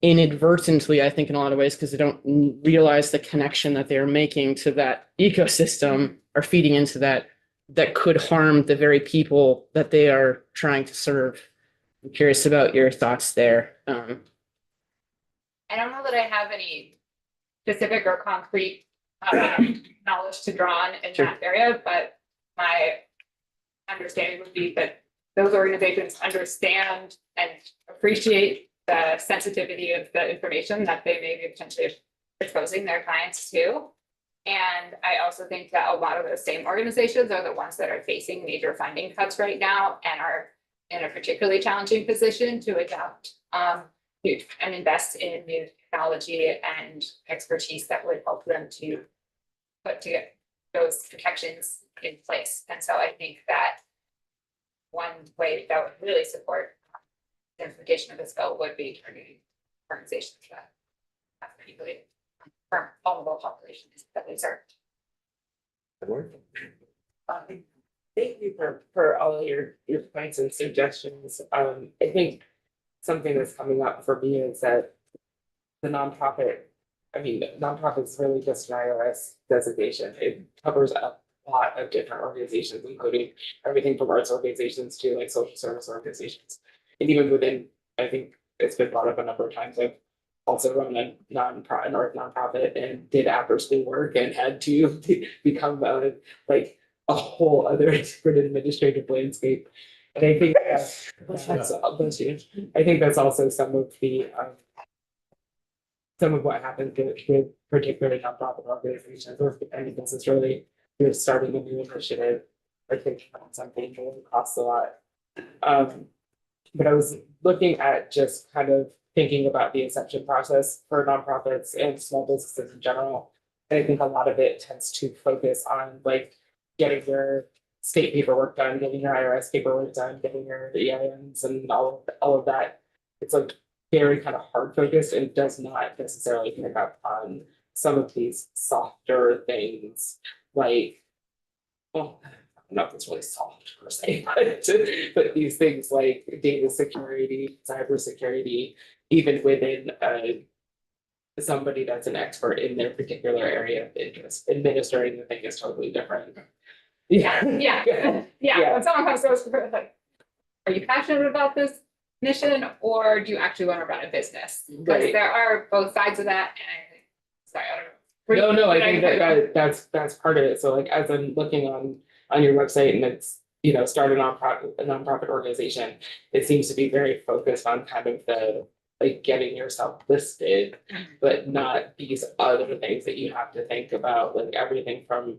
inadvertently, I think in a lot of ways, because they don't realize the connection that they're making to that ecosystem or feeding into that, that could harm the very people that they are trying to serve. I'm curious about your thoughts there. I don't know that I have any specific or concrete knowledge to draw on in that area, but my understanding would be that those organizations understand and appreciate the sensitivity of the information that they may be potentially exposing their clients to. And I also think that a lot of those same organizations are the ones that are facing major funding cuts right now and are in a particularly challenging position to adapt and invest in new technology and expertise that would help them to put to those protections in place. And so I think that one way that would really support the implementation of this bill would be targeting organizations that have particularly vulnerable populations that they serve. Thank you for all of your points and suggestions. I think something that's coming up for me is that the nonprofit, nonprofits really just an IRS designation. It covers a lot of different organizations, including everything from arts organizations to like social service organizations. And even within, I think it's been brought up a number of times, I've also run a nonprofit and did after school work and had to become a whole other different administrative landscape. And I think I think that's also some of what happens with particular nonprofit organizations or any business really you're starting a new initiative. I think something really costs a lot. But I was looking at just kind of thinking about the inception process for nonprofits and small businesses in general. And I think a lot of it tends to focus on like getting your state paperwork done, getting your IRS paperwork done, getting your EINs and all of that. It's like very kind of hard focused and does not necessarily pick up on some of these softer things like, well, I don't know if it's really soft per se, but these things like data security, cybersecurity, even within somebody that's an expert in their particular area of interest, administering the thing is totally different. Yeah. When someone comes to us, like, are you passionate about this mission or do you actually want to run a business? Because Right. there are both sides of that. And I think, sorry, I don't know. No, I think that's part of it. So like as I'm looking on your website and it's, start a nonprofit organization, it seems to be very focused on kind of the like getting yourself listed, but not these other things that you have to think about, like everything from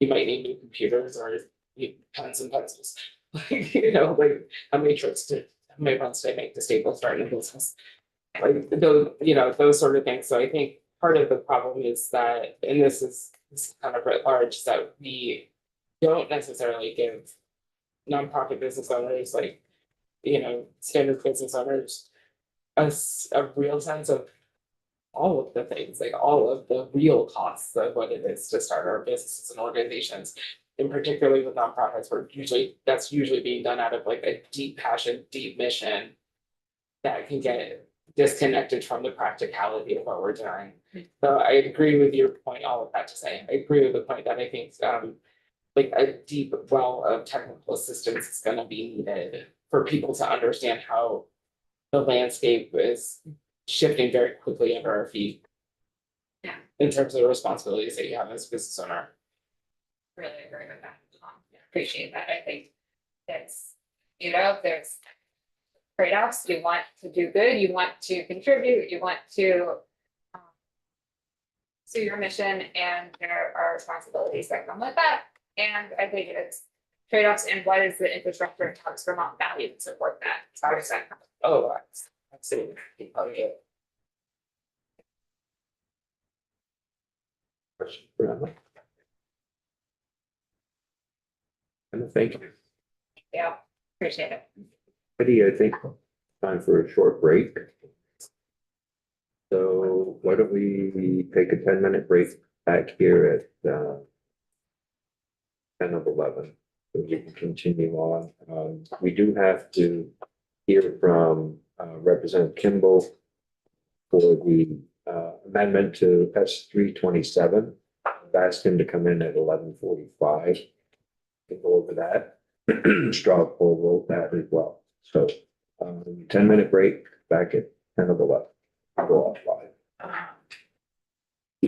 you might need new computers or pens and pencils. Like, like how many runs do I make to Staples starting a business? Like those sort of things. So I think part of the problem is that, and this is kind of writ large, that we don't necessarily give nonprofit business owners, like, standard business owners, a real sense of all of the things, like all of the real costs of what it is to start our businesses and organizations. And particularly with nonprofits, that's usually being done out of like a deep passion, deep mission that can get disconnected from the practicality of what we're doing. So I agree with your point, all of that to say. I agree with the point that I think like a deep well of technical assistance is going to be needed for people to understand how the landscape is shifting very quickly under our feet. Yeah. In terms of the responsibilities that you have as a business owner. Really agree with that. Appreciate that. I think it's, there's trade-offs. You want to do good, you want to contribute, you want to do your mission, and there are responsibilities that come with that. And I think it's trade-offs and what is the infrastructure and how does Vermont value to support that? So how does that come? Oh, absolutely. Question for Emma? Emma, thank you. Yeah, appreciate it. Eddie, I think time for a short break. So why don't we take a 10-minute break back here at 10 of 11. So we can continue on. We do have to hear from Representative Kimball for the amendment to S 327. I've asked him to come in at 11:45 to go over that. Straw poll vote that as well. So 10-minute break, back at 10 of 11. I'll go off live.